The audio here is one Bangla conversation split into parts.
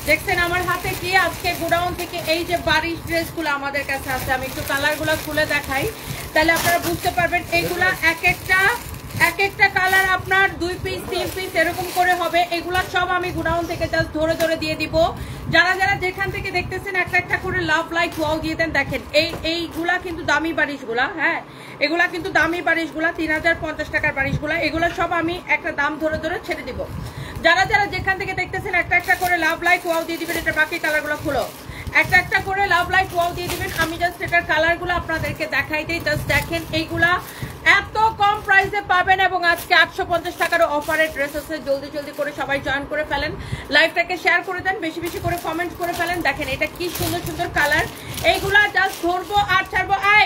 দেখছেন আমার হাতে কি আজকে গোডাউন থেকে এই যে বারিশ ড্রেসগুলো আমাদের কাছে আছে, আমি একটু কালারগুলো খুলে দেখাই তাহলে আপনারা বুঝতে পারবেন। এইগুলা এক একটা কালার আপনার 2 পিস 3 পিস এরকম করে হবে। এগুলা সব আমি গোডাউন থেকে জাস্ট ধরে ধরে দিয়ে দিব। যারা যারা যেখান থেকে দেখতেছেন একটা একটা করে লাভ লাইক ওয়াও দিয়ে দেন। দেখেন এইগুলা কিন্তু দামি বারিশগুলা, হ্যাঁ এগুলা কিন্তু দামি বারিশগুলা, 3050 টাকার বারিশগুলা। এগুলা সব আমি একটা দাম ধরে ধরে ছেড়ে দিব। যারা যারা যেখান থেকে দেখতেছেন একটা একটা করে লাভ লাইক ওয়াও দিয়ে দিবেন। এটা বাকি কালারগুলো খুলো, একটা একটা করে লাভ লাইক ওয়াও দিয়ে দিবেন। আমি জাস্ট এটার কালারগুলো আপনাদেরকে দেখাই দিই। জাস্ট দেখেন এইগুলা এত কম প্রাইসে পাবেন এবং আজকে 850 টাকার অফারের ড্রেস আছে। জলদি জলদি করে সবাই জয়েন করে ফেলেন, লাইভটাকে শেয়ার করে দেন, বেশি বেশি করে কমেন্ট করে ফেলেন। দেখেন এটা কি সুন্দর সুন্দর কালার। এইগুলা জাস্ট ধরবো আর ছাড়বো। আই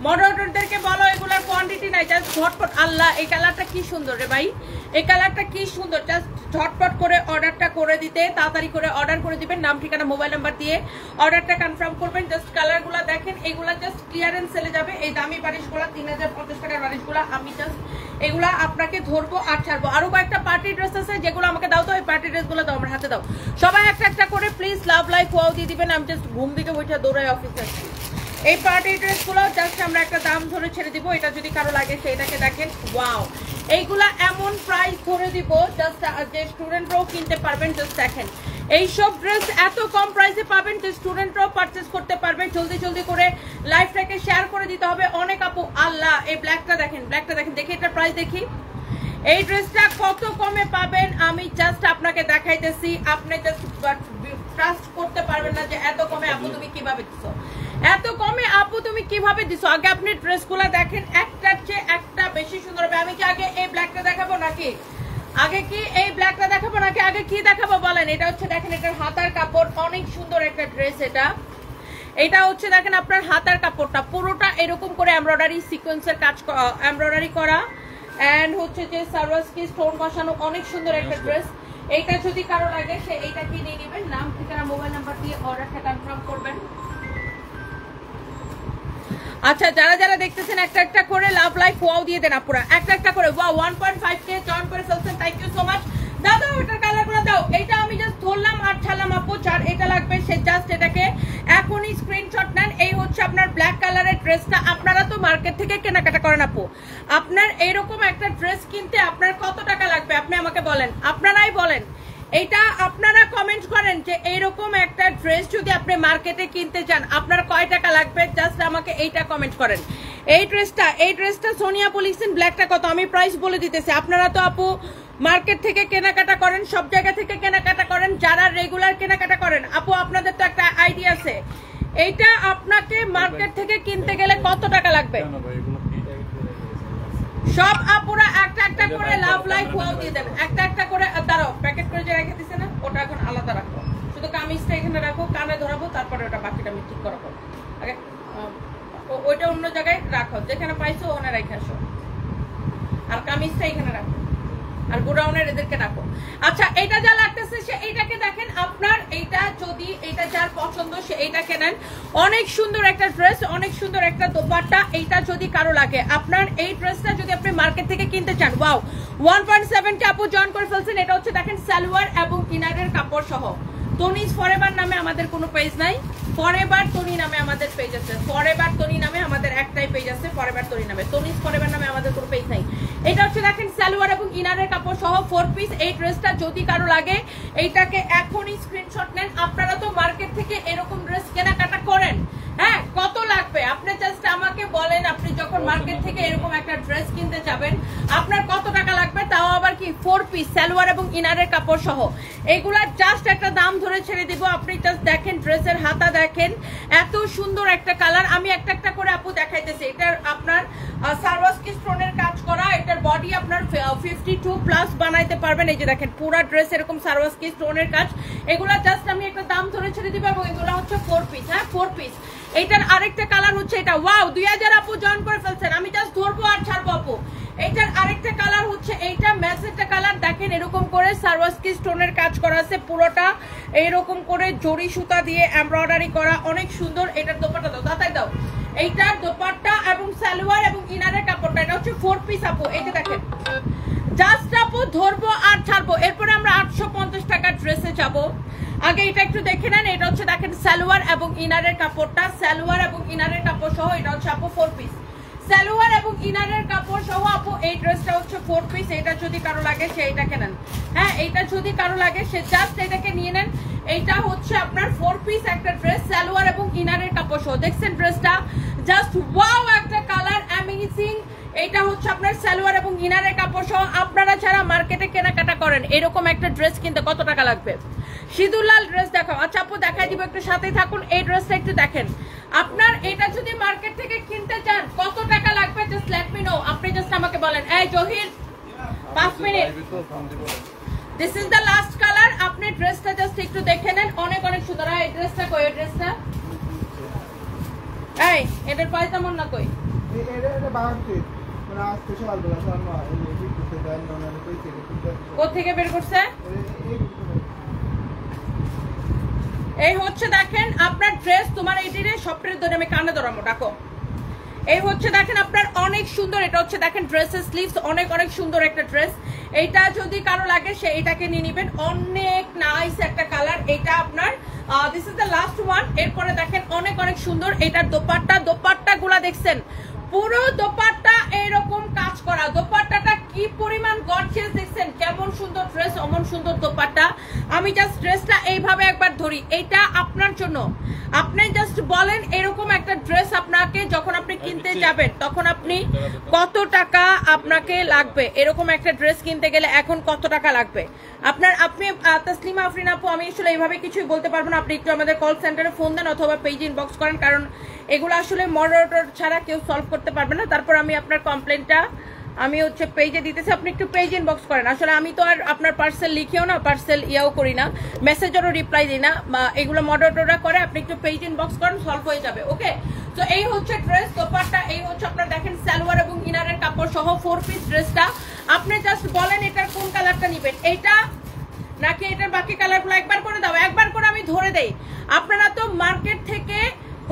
মডারেটরদেরকে বলো এগুলার কোয়ান্টিটি নাই, জাস্ট ঝটপট। আল্লাহ এই কালারটা কি সুন্দর রে ভাই, এই কালারটা কি সুন্দর। জাস্ট ঝটপট করে অর্ডারটা করে দিতে, তাড়াতাড়ি করে অর্ডার করে দিবেন, নাম ঠিকানা মোবাইল নাম্বার দিয়ে অর্ডারটা কনফার্ম করবেন। জাস্ট কালারগুলো দেখেন, এগুলা জাস্ট ক্লিয়ারেন্স সেলে যাবে। এই দামি বারিশগুলা 3050 টাকার বারিশগুলা আমি জাস্ট এগুলা আপনাকে ধরবো আর ছাড়বো। আরো কয়েকটা পার্টি ড্রেস আছে যেগুলো আমাকে দাও তো, ওই পার্টি ড্রেসগুলো দাও আমার হাতে দাও। সবাই একটা একটা করে প্লিজ লাভ লাইক ওয়াও দিয়ে দিবেন। আমি জাস্ট ঘুম থেকে বইটা দৌড়াই অফিসে আসছি। এই পার্টি ড্রেসগুলো জাস্ট আমরা একটা দাম ধরে ছেড়ে দিব। এটা যদি কারো লাগে সেইটাকে দেখেন, ওয়াও এইগুলা এমন প্রাইস ধরে দিব জাস্ট যে স্টুডেন্টরাও কিনতে পারবেন। জাস্ট দেখেন এইসব ড্রেস এত কম প্রাইসে পাবেন যে স্টুডেন্টরাও পারচেস করতে পারবে। জলদি জলদি করে লাইভটাকে শেয়ার করে দিতে হবে। অনেক আপু আল্লাহ এই ব্ল্যাকটা দেখেন, ব্ল্যাকটা দেখেন, দেখি এটা প্রাইস দেখি। এই ড্রেসটা কত কমে পাবেন আমি জাস্ট আপনাকে দেখাইতেছি। আপনি জাস্ট ট্রাস্ট করতে পারবেন না যে এত কমে আপু তুমি কিভাবে দিছো, এত কমে আপু তুমি কিভাবে দিছো। আগে আপনি ড্রেসগুলো দেখেন, একটার চেয়ে একটা বেশি সুন্দর হবে। আমি কি আগে এই ব্ল্যাকটা দেখাবো নাকি আগে কি দেখাবো বলেন। এটা হচ্ছে দেখেন এটার হাতার কাপড়, অনেক সুন্দর একটা ড্রেস। এটা হচ্ছে দেখেন আপনার হাতার কাপড়টা পুরোটা এরকম করে এমব্রয়ডারি সিকোয়েন্সের কাজ, এমব্রয়ডারি করা, এন্ড হচ্ছে যে সারওয়াসকি স্টোন বসানো, অনেক সুন্দর একটা ড্রেস। এইটা যদি কারো লাগে সে এইটা কিনে নেবেন, নাম ঠিকানা মোবাইল নাম্বার দিয়ে অর্ডারটা কনফার্ম করবেন। আচ্ছা যারা যারা দেখতেছেন একটা একটা করে লাভ লাইক ওয়াও দিয়ে দেন আপুরা, একটা একটা করে। ওয়াও 1.5k জয়েন করে ফেলছেন, থ্যাংক ইউ সো মাচ। দাদা এটার কালারগুলো দাও। এটা আমি জাস্ট ধরলাম আর ছাড়লাম আপু, যার এটা লাগবে সে জাস্ট এটাকে এখনই স্ক্রিনশট নেন। এই হচ্ছে আপনার ব্ল্যাক কালারের ড্রেসটা। আপনারা তো মার্কেট থেকে কেনাকাটা করেন আপু, আপনার এইরকম একটা ড্রেস কিনতে আপনার কত টাকা লাগবে আপনি আমাকে বলেন, আপনারাই বলেন। এটা আপনারা কমেন্ট করেন যে এইরকম একটা ড্রেস যদি আপনি মার্কেটে কিনতে চান আপনার কয় টাকা লাগবে, জাস্ট আমাকে এইটা কমেন্ট করেন। এই ড্রেসটা সোনিয়া বলিছেন ব্ল্যাকটা কত, আমি প্রাইস বলে দিতেছি। আপনারা তো আপু মার্কেট থেকে কেনাকাটা করেন, সব জায়গা থেকে কেনাকাটা করেন, যারা রেগুলার কেনাকাটা করেন আপু আপনাদের তো একটা আইডিয়া আছে। এইটা আপনাকে মার্কেট থেকে কিনতে গেলে কত টাকা লাগবে। সব আপুরা একটা একটা করে লাভ লাইক ওয়াও দিয়ে দেন, একটা একটা করে। দাঁড়াও প্যাকেট করে যে রেখে দিছে না ওটা এখন আলাদা রাখো, শুধু কামিজটা এখানে রাখো, কানে ধরাবো, তারপরে ওটা বাকিটা আমি ঠিক করাবো। আগে ওইটা অন্য জায়গায় রাখো, যেখানে পাইছো ওখানে রেখে আসো, আর কামিজটা এখানে রাখো, আর গোডাউনের এদেরকে রাখো। আচ্ছা এটা যা লাগতেছে সে এইটাকে দেখেন। আপনার এইটা যদি এটা যার পছন্দ সে এইটাকে নেন। অনেক সুন্দর একটা ড্রেস, অনেক সুন্দর একটা দোপাট্টা। এইটা যদি কারো লাগে, আপনার এই ড্রেসটা যদি আপনি মার্কেট থেকে কিনতে চান, ওয়াও 1.7 কে আপু জয়েন করে ফেলছেন। এটা হচ্ছে দেখেন সালোয়ার এবং ইনারের কাপড় সহ। তনিজ ফরএভার নামে আমাদের কোনো পেজ নাই, ফরএভার তনি নামে আমাদের পেজ আছে। ফরএভার তনি নামে আমাদের একটাই পেজ আছে, ফরএভার তনি নামে। তনিজ ফরএভার নামে আমাদের কোনো পেজ নাই। এটা হচ্ছে দেখেন সালোয়ার এবং ইনারের কাপড় সহ 4 পিস। এই ড্রেসটা যদি কারো লাগে এইটাকে এখনই স্ক্রিনশট নেন। আপনারা তো মার্কেট থেকে এরকম ড্রেস কেনাকাটা করেন, হ্যাঁ কত লাগবে আপনি জাস্ট আমাকে বলেন। আপনি যখন মার্কেট থেকে এরকম একটা ড্রেস কিনতে যাবেন আপনার কত টাকা লাগবে, তাও আবার কি 4 পিস সালোয়ার এবং ইনারের কাপড় সহ। এগুলা জাস্ট একটা দাম ধরে ছেড়ে দিব। আপনি জাস্ট দেখেন ড্রেসের হাতা দেখেন, এত সুন্দর একটা কালার। আমি একটা একটা করে আপু দেখাইতেছি। এটার আপনার সারওয়াসকি স্টোনের কাজ করা, এটার বডি আপনার 52+ বানাইতে পারবেন। এই যে দেখেন পুরো ড্রেস এরকম সারওয়াসকি স্টোনের কাজ। এগুলা জাস্ট আমি একটা দাম ধরে ছেড়ে দিব এবং এগুলা হচ্ছে 4 পিস, হ্যাঁ 4 পিস। এইটার আরেকটা কালার হচ্ছে এটা, ওয়াও 2000 আপু জয়েন করে ফেলছেন। আমি জাস্ট ধরবো আর ছাড়বো আপু। এইটার আরেকটা কালার হচ্ছে এইটা, ম্যাজেন্টা কালার। দেখেন এরকম করে সারওয়াসকি স্টোনের কাজ করা আছে, পুরোটা এইরকম করে জরি সুতা দিয়ে এমব্রয়ডারি করা, অনেক সুন্দর। এটার দোপাট্টা দাও, তাই দাও। এইটার দোপাট্টা এবং সালোয়ার এবং ইনারের কাপড়টা, এটা হচ্ছে 4 পিস আপু। এই যে দেখেন জাস্ট আপু ধরবো আর ছাড়বো। এরপরে আমরা 850 টাকার ড্রেসে যাব। আগে এটা একটু দেখে নেন। এটা হচ্ছে দেখেন সালোয়ার এবং ইনারের কাপড়টা, সালোয়ার এবং ইনারের কাপড় সহ। এটা হচ্ছে আপু 4 পিস সালোয়ার এবং ইনারের কাপড় সহ আপু। এই ড্রেসটা হচ্ছে 4 পিস। এটা যদি কারো লাগে সে এইটাকে নেন। হ্যাঁ, এইটা যদি কারো লাগে সে জাস্ট এটাকে নিয়ে নেন। এইটা হচ্ছে আপনার 4 পিস একটা ড্রেস, সালোয়ার এবং ইনারের কাপড় সহ। দেখছেন ড্রেসটা জাস্ট ওয়াও, একটা কালার অ্যামেজিং। এটা হচ্ছে আপনার সালোয়ার এবং ইনারের কাপড় সহ। আপনারা যারা মার্কেটে কেনাকাটা করেন এরকম একটা ড্রেস কিনতে কত টাকা লাগবে? সিঁদুরলাল ড্রেস দেখাও। আচ্ছা আপু দেখাই দিব, একটু সাথেই থাকুন। এই ড্রেসটা একটু দেখেন। আপনার এটা যদি মার্কেট থেকে কিনতে চান কত টাকা লাগবে? Just let me no. আপনি জাস্ট আমাকে বলেন। এই Zahir 5 minute. This is the last colour. আপনি ড্রেসটা জাস্ট একটু দেখে নেন, অনেক অনেক সুন্দর। এই ড্রেসটা কই? এই ড্রেসটা এই এটার প্রাইস তেমন না কই? এটা বাগাতে মানে আজ স্পেশাল বলা শর্মা এই বিক্রিতে দেন না কইছে কোথা থেকে বের করছে? এই হচ্ছে দেখেন আপনার ড্রেস। তোমার এইটিরে সবটার ধরে আমি কানে ধরামো, ডাকো। এই হচ্ছে দেখেন আপনার অনেক সুন্দর। এটা হচ্ছে দেখেন ড্রেসের স্লিভস, অনেক অনেক সুন্দর একটা ড্রেস। এইটা যদি কারো লাগে সে এটাকে নিয়ে নেবেন। অনেক নাইস একটা কালার। এটা আপনার this is the last one. এরপরে দেখেন অনেক অনেক সুন্দর এটার দোপাট্টা গুলা দেখছেন, পুরো দোপাট্টা এরকম কাজ করা। দোপাট্টাটা কি পরিমাণ গর্জিয়াস দেখছেন, কেমন সুন্দর ড্রেস, অমন সুন্দর দোপাট্টা। আমি জাস্ট ড্রেসটা এইভাবে একবার ধরি, এইটা আপনার জন্য। আপনি জাস্ট বলেন এরকম একটা ড্রেস আপনাকে যখন আপনি কিনতে যাবেন তখন আপনি কত টাকা আপনাকে লাগবে? এরকম একটা ড্রেস কিনতে গেলে এখন কত টাকা লাগবে আপনার? আপনি তাসলিমা আফরিন আপু, আমি আসলে এইভাবে কিছুই বলতে পারবো না। আপনি একটু আমাদের কল সেন্টারে ফোন দেন অথবা পেজ ইনবক্স করেন, কারণ এগুলো আসলে মডারেটর ছাড়া কেউ সলভ করতে পারবে না। তারপর আমি আপনার কমপ্লেনটা আমি হচ্ছে পেজে দিতেছি, আপনি একটু পেজ ইনবক্স করেন। আসলে আমি তো আর আপনার পার্সেল লিখেও না, পার্সেল ইয়াও করি না, মেসেজেরও রিপ্লাই দিই না, এগুলো মডারেটররা করে। আপনি একটু পেজ ইনবক্স করেন, সলভ হয়ে যাবে। ওকে, তো এই হচ্ছে ড্রেস, দোপাট্টা। এই হচ্ছে আপনার দেখেন সালোয়ার এবং ইনারের কাপড় সহ 4 পিস ড্রেসটা। আপনি জাস্ট বলেন এটার কোন কালারটা নেবেন, এইটা নাকি এটার বাকি কালারগুলো? একবার করে দাও, একবার করে আমি ধরে দেই। আপনারা তো মার্কেট থেকে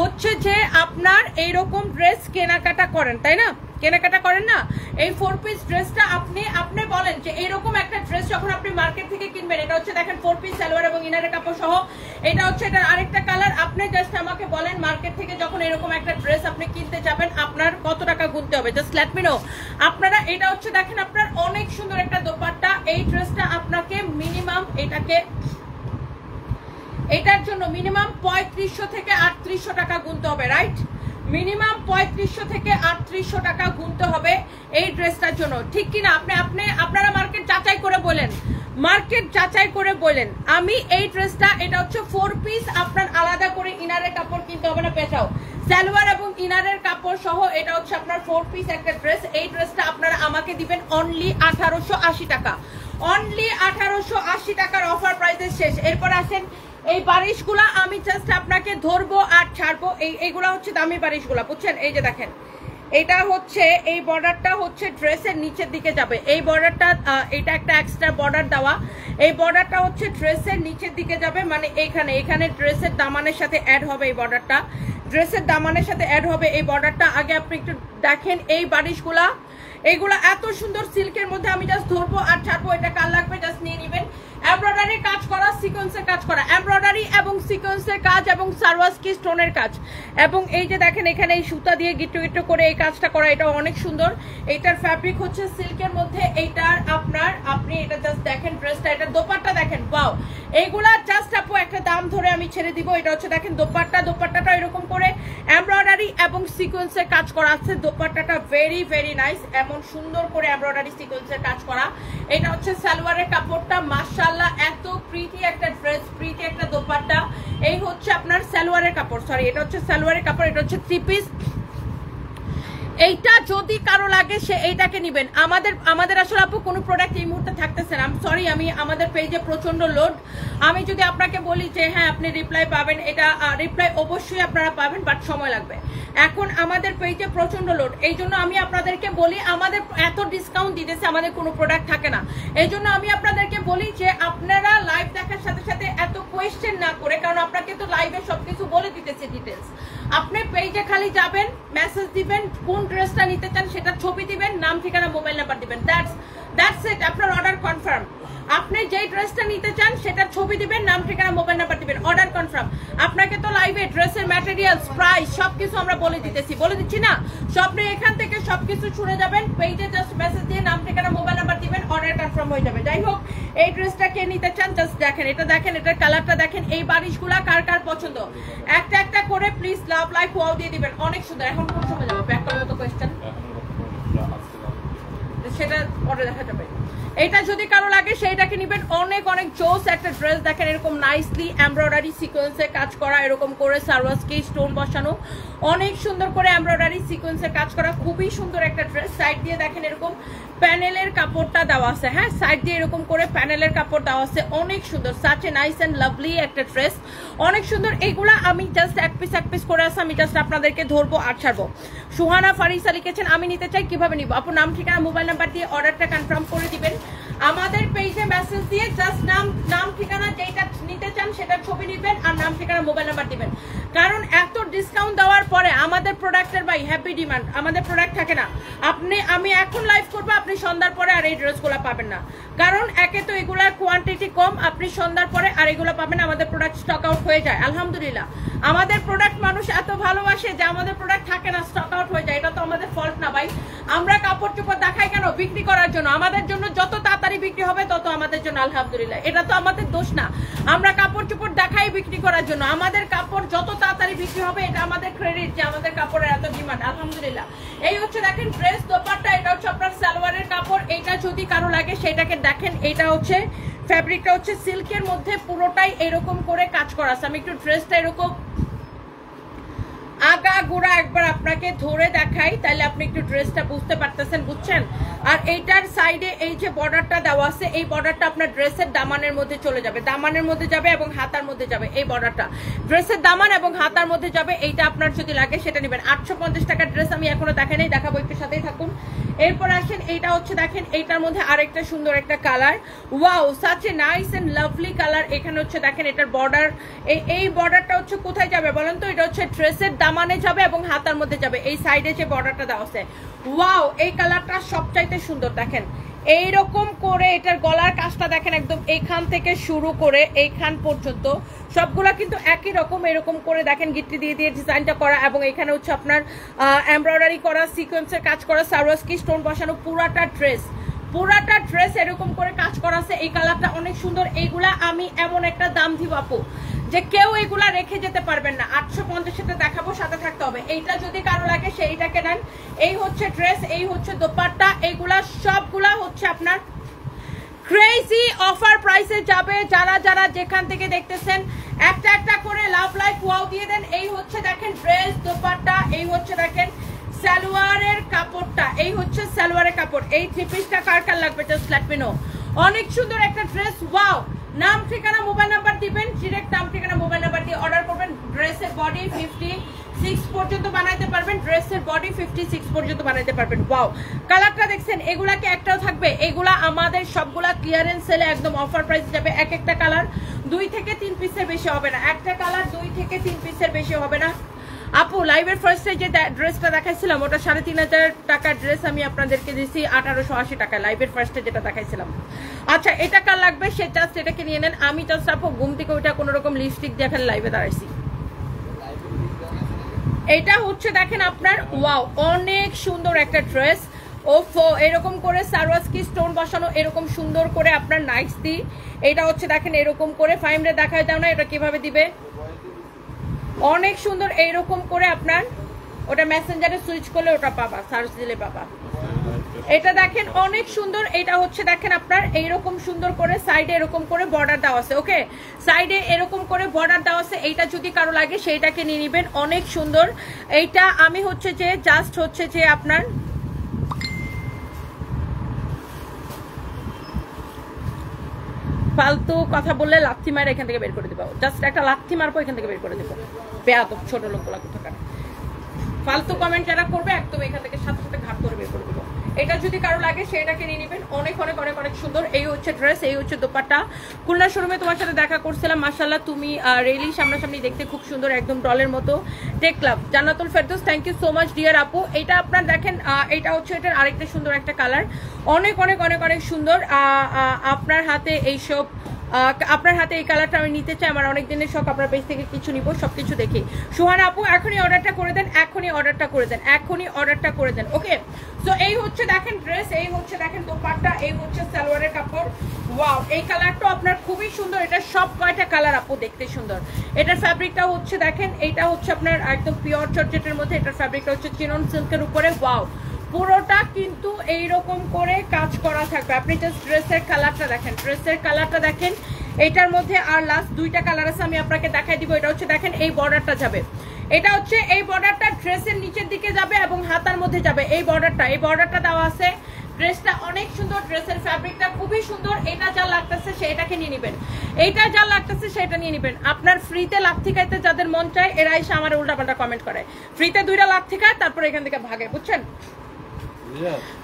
হচ্ছে যে আপনার এইরকম ড্রেস কেনাকাটা করেন, তাই না? কেনাকাটা করেন না? এই 4 পিস ড্রেসটা আপনি বলেন যে এইরকম একটা ড্রেস যখন আপনি মার্কেট থেকে কিনবেন, এটা হচ্ছে দেখেন 4 পিস সালোয়ার এবং ইনারের কাপড় সহ। এটা হচ্ছে এটার আরেকটা কালার। আপনি জাস্ট আমাকে বলেন মার্কেট থেকে যখন এরকম একটা ড্রেস আপনি কিনতে যাবেন আপনার কত টাকা গুনতে হবে? Just let me no. আপনারা এটা হচ্ছে দেখেন আপনার অনেক সুন্দর একটা দোপাট্টা। এই ড্রেসটা আপনাকে মিনিমাম এটার জন্য মিনিমাম 3500 থেকে 3800 টাকা গুনতে হবে, রাইট? মিনিমাম 3500 থেকে 3800 টাকা গুনতে হবে এই ড্রেসটার জন্য, ঠিক কিনা? আপনারা মার্কেট যাচাই করে বলেন, মার্কেট যাচাই করে বলেন। আমি এই ড্রেসটা, এটা হচ্ছে 4 পিস, আপনার আলাদা করে ইনারের কাপড় কিনতে হবে না, পেছাও সালোয়ার এবং ইনারের কাপড় সহ। এটা হচ্ছে আপনার 4 পিস একটা ড্রেস। এই ড্রেসটা আপনারা আমাকে দিবেন অনলি 1880 টাকা। অনলি 1880 টাকার অফার প্রাইসের শেষ। এরপর আসেন এই বারিশগুলা, আমি জাস্ট আপনাকে ধরবো আর ছাড়বো। এইগুলা হচ্ছে দামি বারিশগুলা, বুঝছেন? এই যে দেখেন, এটা হচ্ছে এই বর্ডারটা হচ্ছে ড্রেসের নিচের দিকে যাবে। এই বর্ডারটা, এটা একটা এক্সট্রা বর্ডার দেওয়া। এই বর্ডারটা হচ্ছে ড্রেসের নিচের দিকে যাবে, মানে এখানে ড্রেসের দামানের সাথে অ্যাড হবে। এই বর্ডারটা ড্রেসের দামানের সাথে অ্যাড হবে এই বর্ডারটা। আগে আপনি একটু দেখেন এই বারিশগুলা, এইগুলা এত সুন্দর সিল্কের মধ্যে। আমি জাস্ট ধরবো আর ছাড়বো। এটা কার লাগবে জাস্ট নিয়ে নিবেন। এমব্রয়ডারি কাজ করা, সিকোয়েন্সের কাজ করা, এমব্রয়ডারি এবং সিকোয়েন্সের কাজ এবং সারওয়াসকি স্টোনের কাজ, এবং এই যে দেখেন এখানে এই সুতা দিয়ে গিট্টু গিট্টু করে এই কাজটা করা। এটা অনেক সুন্দর। এইটার ফ্যাব্রিক হচ্ছে সিল্কের মধ্যে। এইটার আপনি এটা জাস্ট দেখেন ড্রেসটা, এটা দোপাট্টা দেখেন, ওয়াও। এইগুলা জাস্ট আপু একটা দাম ধরে আমি ছেড়ে দিব। এটা হচ্ছে দেখেন দোপাট্টাটা এরকম করে এমব্রয়ডারি এবং সিকোয়েন্সের কাজ করা আছে। দোপাট্টাটা ভেরি ভেরি নাইস, এমন সুন্দর করে এমব্রয়ডারি সিকোয়েন্সের কাজ করা। এটা হচ্ছে সালোয়ারের কাপড়টা, মাশাআল্লাহ এত প্রিটি একটা ড্রেস, প্রিটি একটা দোপাট্টা। এই হচ্ছে আপনার সালোয়ারের কাপড়, সরি এটা হচ্ছে সালোয়ারের কাপড়। এটা হচ্ছে 3 পিস। এইটা যদি কারো লাগে সে এইটাকে নিবেন। আমাদের আসলে আপু কোনো প্রোডাক্ট এই মুহূর্তে থাকতেছে না, সরি। আমাদের পেজে প্রচন্ড লোড। আমি যদি আপনাকে বলি যে হ্যাঁ আপনি রিপ্লাই পাবেন, এটা রিপ্লাই অবশ্যই আপনারা পাবেন, বাট সময় লাগবে। এখন আমাদের পেজে প্রচন্ড লোড, এই জন্য আমি আপনাদেরকে বলি আমাদের এত ডিসকাউন্ট দিতেছে, আমাদের কোনো প্রোডাক্ট থাকে না। এই জন্য আমি আপনাদেরকে বলি যে আপনারা লাইভ দেখার সাথে সাথে এত কোয়েশ্চেন না করে, কারণ আপনাকে তো লাইভে সবকিছু বলে দিতেছে ডিটেলস। আপনি পেজে খালি যাবেন, মেসেজ দিবেন, কোন ড্রেসটা নিতে চান সেটা ছবি দিবেন, নাম ঠিকানা মোবাইল নাম্বার দিবেন, দ্যাটস ইট, আপনার অর্ডার কনফার্ম। আপনি যেই ড্রেসটা নিতে চান সেটার ছবি দিবেন, নাম ঠিকানা মোবাইল নাম্বার দিবেন, অর্ডার কনফার্ম। আপনাকে তো লাইভে ড্রেসের ম্যাটেরিয়ালস প্রাইস সবকিছু আমরা বলে দিচ্ছি না, আপনি এখান থেকে সবকিছু শুনে যাবেন, পেজে জাস্ট মেসেজ দিয়ে নাম ঠিকানা মোবাইল নাম্বার দিবেন, অর্ডার কনফার্ম হয়ে যাবে। যাই হোক, এই ড্রেসটা কে নিতে চান জাস্ট দেখেন, এটা দেখেন, এটার কালারটা দেখেন, এই বারিশগুলা কার কার পছন্দ একটা একটা করে প্লিজ লাভ লাইক ওয়াও দিয়ে দিবেন, অনেক সুন্দর। এখন কোন সময় যাবে ব্যাক করার মতো কোয়েশ্চেন, সেটা পরে দেখা যাবে। এটা যদি কারো লাগে সেইটাকে নিবেন, অনেক অনেক জোস একটা ড্রেস দেখেন, এরকম নাইসলি এমব্রয়ডারি সিকোয়েন্সে কাজ করা, এরকম করে সারওয়াসকি স্টোন বসানো, অনেক সুন্দর করে এমব্রয়ডারি সিকোয়েন্সে কাজ করা, খুবই সুন্দর একটা ড্রেস। সাইড দিয়ে দেখেন এরকম প্যানেলের কাপড়টা দেওয়া আছে, হ্যাঁ সাইড দিয়ে এরকম করে প্যানেলের কাপড় দেওয়া আছে, অনেক সুন্দর, such a nice and lovely একটা ড্রেস, অনেক সুন্দর। এইগুলা আমি জাস্ট এক পিস করে আসি, আমি জাস্ট আপনাদেরকে ধরবো আর ছাড়বো। সুহানা ফারিসা লিখেছেন আমি নিতে চাই, কিভাবে নিব আপু? নাম ঠিকানা মোবাইল নাম্বার দিয়ে অর্ডারটা কনফার্ম করে দিবেন, আমাদের পেজে মেসেজ দিয়ে জাস্ট নাম ঠিকানা যেটা নিতে চান সেটার ছবি নেবেন আর নাম ঠিকানা মোবাইল নাম্বার দিবেন। কারণ এত ডিসকাউন্ট দেওয়ার পরে আমাদের প্রোডাক্টের ভাই হ্যাপি ডিমান্ড, আমাদের প্রোডাক্ট থাকে না। আমি এখন লাইভ করবো, আপনি সন্ধ্যার পরে আর এই ড্রেসগুলো পাবেন না, কারণ একে তো এগুলার কোয়ান্টিটি কম, আপনি সন্ধ্যার পরে আর এগুলো পাবেন, আমাদের প্রোডাক্ট স্টক আউট হয়ে যায়। আলহামদুলিল্লাহ আমাদের প্রোডাক্ট মানুষ এত ভালোবাসে যে আমাদের প্রোডাক্ট থাকে না, স্টক আউট হয়ে যায়। এটা তো আমাদের ফল্ট না ভাই, আমরা কাপড় চোপড় দেখাই কেন? বিক্রি করার জন্য। আমাদের জন্য যত তাড়াতাড়ি বিক্রি হবে তত আমাদের জন্য আলহামদুলিল্লাহ, এটা তো আমাদের দোষ না। আমরা কাপড় চোপড় দেখাই বিক্রি করার জন্য, আমাদের কাপড় যত তাড়াতাড়ি বিক্রি হবে এটা আমাদের ক্রেডিট যে আমাদের কাপড়ের এত ডিমান্ড আলহামদুলিল্লাহ। এই হচ্ছে দেখেন ড্রেস দোপাট্টা, এটা হচ্ছে আপনার সালোয়ারের কাপড়। এটা যদি কারো লাগে সেটাকে দেখেন, এটা হচ্ছে ফ্যাব্রিকটা হচ্ছে সিল্কের মধ্যে পুরোটাই এরকম করে কাজ করা আছে। আমি একটু ড্রেসটা এরকম আগা গোড়া একবার আপনাকে ধরে দেখাই, তাহলে আপনি একটু ড্রেসটা বুঝতে পারতেছেন, বুঝছেন? আর এইটার সাইডে এই যে বর্ডারটা দেওয়া আছে, এই বর্ডারটা আপনার ড্রেসের দামানের মধ্যে চলে যাবে, দামানের মধ্যে যাবে এবং হাতার মধ্যে যাবে। এই বর্ডারটা ড্রেসের দামান এবং হাতার মধ্যে যাবে। এইটা আপনার যদি লাগে সেটা নেবেন। 850 টাকার ড্রেস আমি এখনো দেখাই নাই, দেখাবো, একটু সাথেই থাকুন। এরপর আসেন, এইটা হচ্ছে দেখেন, এইটার মধ্যে আরেকটা সুন্দর একটা colour, wow such a nice and lovely colour. এখানে হচ্ছে দেখেন এটার বর্ডার, এই বর্ডারটা হচ্ছে কোথায় যাবে বলেন তো? এটা হচ্ছে ড্রেসের দামানে যাবে এবং হাতার মধ্যে যাবে, এই সাইডে যে বর্ডারটা দেওয়া আছে। ওয়াও, এই কালারটা সবচাইতে সুন্দর। দেখেন এইরকম করে এটার গলার কাজটা দেখেন, একদম এইখান থেকে শুরু করে এইখান পর্যন্ত সবগুলা কিন্তু একই রকম, এরকম করে দেখেন গিট্টি দিয়ে দিয়ে ডিজাইনটা করা, এবং এখানে হচ্ছে আপনার এমব্রয়ডারি করা, সিকোয়েন্সের কাজ করা, সারওয়াসকি স্টোন বসানো, পুরাটা ড্রেস এরকম করে কাজ করা আছে। এই কালারটা অনেক সুন্দর। এইগুলা আমি এমন একটা দাম দিব আপু যে কেউ এগুলা রেখে যেতে পারবেন না। 850 দেখাবো, সাথে থাকতে হবে। এইটা যদি কারো লাগে সেইটাকে নেন। এই হচ্ছে ড্রেস, এই হচ্ছে দোপাট্টা, এইগুলা সবগুলা হচ্ছে আপনার ক্রেজি অফার প্রাইসে যাবে। যারা যারা যেখান থেকে দেখতেছেন একটা একটা করে লাভ লাইক ওয়াও দিয়ে দেন। এই হচ্ছে দেখেন ড্রেস দোপাট্টা, এই হচ্ছে দেখেন সালোয়ারের কাপড়টা, এই হচ্ছে সালোয়ারের কাপড়। এই থ্রি পিসটা কার কার লাগবে জাস্ট লেট মি নো। অনেক সুন্দর একটা ড্রেস, ওয়াও। নাম ঠিকানা মোবাইল নাম্বার দিবেন, ডিরেক্ট নাম ঠিকানা মোবাইল নাম্বার দিয়ে অর্ডার করবেন। ড্রেসের বডি 56 পর্যন্ত বানাইতে পারবেন, ড্রেসের বডি 56 পর্যন্ত বানাইতে পারবেন। ওয়াও, কালারটা দেখছেন, এগুলা কি একটাও থাকবে? এগুলা আমাদের সবগুলা ক্লিয়ারেন্স সেলে একদম অফার প্রাইস যাবে। এক একটা কালার 2 থেকে 3 পিসের বেশি হবে না, একটা কালার 2 থেকে 3 পিসের বেশি হবে না। আপু লাইভের ফার্স্টে যে ড্রেসটা দেখাইছিলাম ওটা 3500 টাকার ড্রেস আমি আপনাদেরকে দিয়েছি 1880 টাকা, লাইভের ফার্স্টে যেটা দেখাইছিলাম। আচ্ছা, এটা কার লাগবে সে জাস্ট এটাকে নিয়ে নেন। আমি জাস্ট আপু ঘুম থেকে ওইটা কোনো রকম লিপস্টিক দিয়ে এখানে লাইভে দাঁড়াইছি। এটা হচ্ছে দেখেন আপনার, ওয়াও অনেক সুন্দর একটা ড্রেস। ওফো, এরকম করে সারওয়াসকি স্টোন বসানো, এরকম সুন্দর করে আপনার নাইস দি। এটা হচ্ছে দেখেন এরকম করে, ফাইমরে দেখায় দাও না এটা কিভাবে দিবে, অনেক সুন্দর। এইরকম করে আপনার ওটা মেসেঞ্জারে সুইচ করলে ওটা পাবা, সার্চ দিলে পাবা। এটা দেখেন অনেক সুন্দর। এটা হচ্ছে দেখেন আপনার এইরকম সুন্দর করে সাইডে এরকম করে বর্ডার দেওয়া আছে। ওকে, সাইডে এরকম করে বর্ডার দেওয়া আছে। এইটা যদি কারো লাগে সেইটাকে নিয়ে নেবেন, অনেক সুন্দর। এইটা আমি হচ্ছে যে জাস্ট হচ্ছে যে আপনার ফালতু কথা বললে লাথি মার এখান থেকে বের করে দেবো, জাস্ট একটা লাথি মারবো এখান থেকে বের করে দেবো। বেয়াদব ছোট লোকগুলা কোথাকার, ফালতু কমেন্ট যারা করবে একদম এখান থেকে সাথে সাথে ঘাট করে বের করে দেবো। এটা যদি কারো লাগে সেটাকে নিয়ে নেবেন, অনেক অনেক অনেক অনেক সুন্দর। এই হচ্ছে ড্রেস, এই হচ্ছে দোপাট্টা। খুলনা শোরুমে তোমার সাথে দেখা করছিলাম, মাশাআল্লাহ তুমি রেলি সামনাসামনি দেখতে খুব সুন্দর, একদম ডলের মতো। Take love Jannatul Ferdous, thank you so much dear আপু। এটা আপনার দেখেন, এটা হচ্ছে এটার আরেকটা সুন্দর একটা কালার, অনেক অনেক অনেক অনেক সুন্দর। আপনার হাতে এইসব, আপনার হাতে এই কালারটা আমি নিতে চাই, আমার অনেক দিনের শখ, আপনার পেজ থেকে কিছু নিব, সবকিছু দেখি। সুহান আপু এখনই অর্ডারটা করে দেন, এখনই অর্ডারটা করে দেন, এখনই অর্ডারটা করে দেন। ওকে, সো এই হচ্ছে দেখেন ড্রেস, এই হচ্ছে দেখেন দোপাট্টা, এই হচ্ছে সালোয়ারের কাপড়। ওয়াও, এই কালারটা আপনার খুবই সুন্দর। এটা সব কয়টা কালার আপু দেখতে সুন্দর। এটার ফ্যাব্রিকটা হচ্ছে দেখেন, এইটা হচ্ছে আপনার একদম পিওর জর্জেটের মধ্যে, এটার ফ্যাব্রিকটা হচ্ছে চিনন সিল্কের উপরে। ওয়াও, পুরোটা কিন্তু এইরকম করে কাজ করা থাকবে। আপনি জাস্ট ড্রেসের কালারটা দেখেন, ড্রেসের কালারটা দেখেন। এটার মধ্যে আর লাস্ট দুইটা কালার আছে, আমি আপনাকে দেখাই দিব। এটা হচ্ছে দেখেন এই বর্ডারটা যাবে, এটা হচ্ছে এই বর্ডারটা ড্রেসের নিচের দিকে যাবে এবং হাতার মধ্যে যাবে এই বর্ডারটা, এই বর্ডারটা দেওয়া আছে। ড্রেসটা অনেক সুন্দর, ড্রেসের ফ্যাব্রিকটা খুবই সুন্দর। এটা যা লাগতেছে সেটাকে নিয়ে নেবেন, এইটা যা লাগতেছে সেটা নিয়ে নেবেন। আপনার ফ্রিতে লাথি খাইতে যাদের মন চায় এরা এসে আমার উল্টাপাল্টা কমেন্ট করে, ফ্রিতে 2টা লাথি খায় তারপর এখান থেকে ভাগে, বুঝছেন?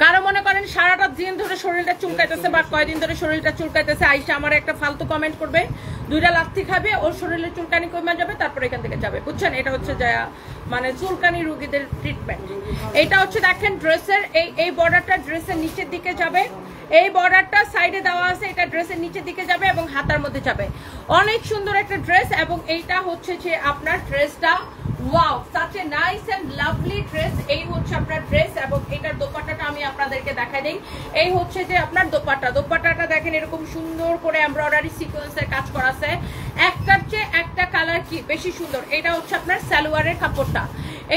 কারো মনে করেন সারাটা দিন ধরে শরীরটা চুলকাইতেছে বা কয়দিন ধরে শরীরটা চুলকাইতেছে, আইসা আমার একটা ফালতু কমেন্ট করবে, 2টা লাথি খাবে, ওর শরীরের চুলকানি কমে যাবে, তারপর এখান থেকে যাবে, বুঝছেন? এটা হচ্ছে যা মানে চুলকানি রোগীদের ট্রিটমেন্ট। এটা হচ্ছে দেখেন ড্রেসের এই বর্ডারটা ড্রেসের নিচের দিকে যাবে, এই বর্ডারটা সাইডে দেওয়া আছে, এটা ড্রেসের নিচের দিকে যাবে এবং হাতার মধ্যে যাবে। অনেক সুন্দর একটা ড্রেস, এবং এইটা হচ্ছে যে আপনার ড্রেসটা wow, such a nice and lovely dress। এই হচ্ছে আপনার ড্রেস, এবং এটার দোপাট্টাটা আমি আপনাদেরকে দেখাই দেই। এই হচ্ছে যে আপনার দোপাট্টা, দোপাট্টাটা দেখেন এরকম সুন্দর করে এমব্রয়ডারি সিকোয়েন্সের কাজ করা আছে, একটার চেয়ে একটা কালার কি বেশি সুন্দর। এটা হচ্ছে আপনার সালোয়ারের কাপড়টা,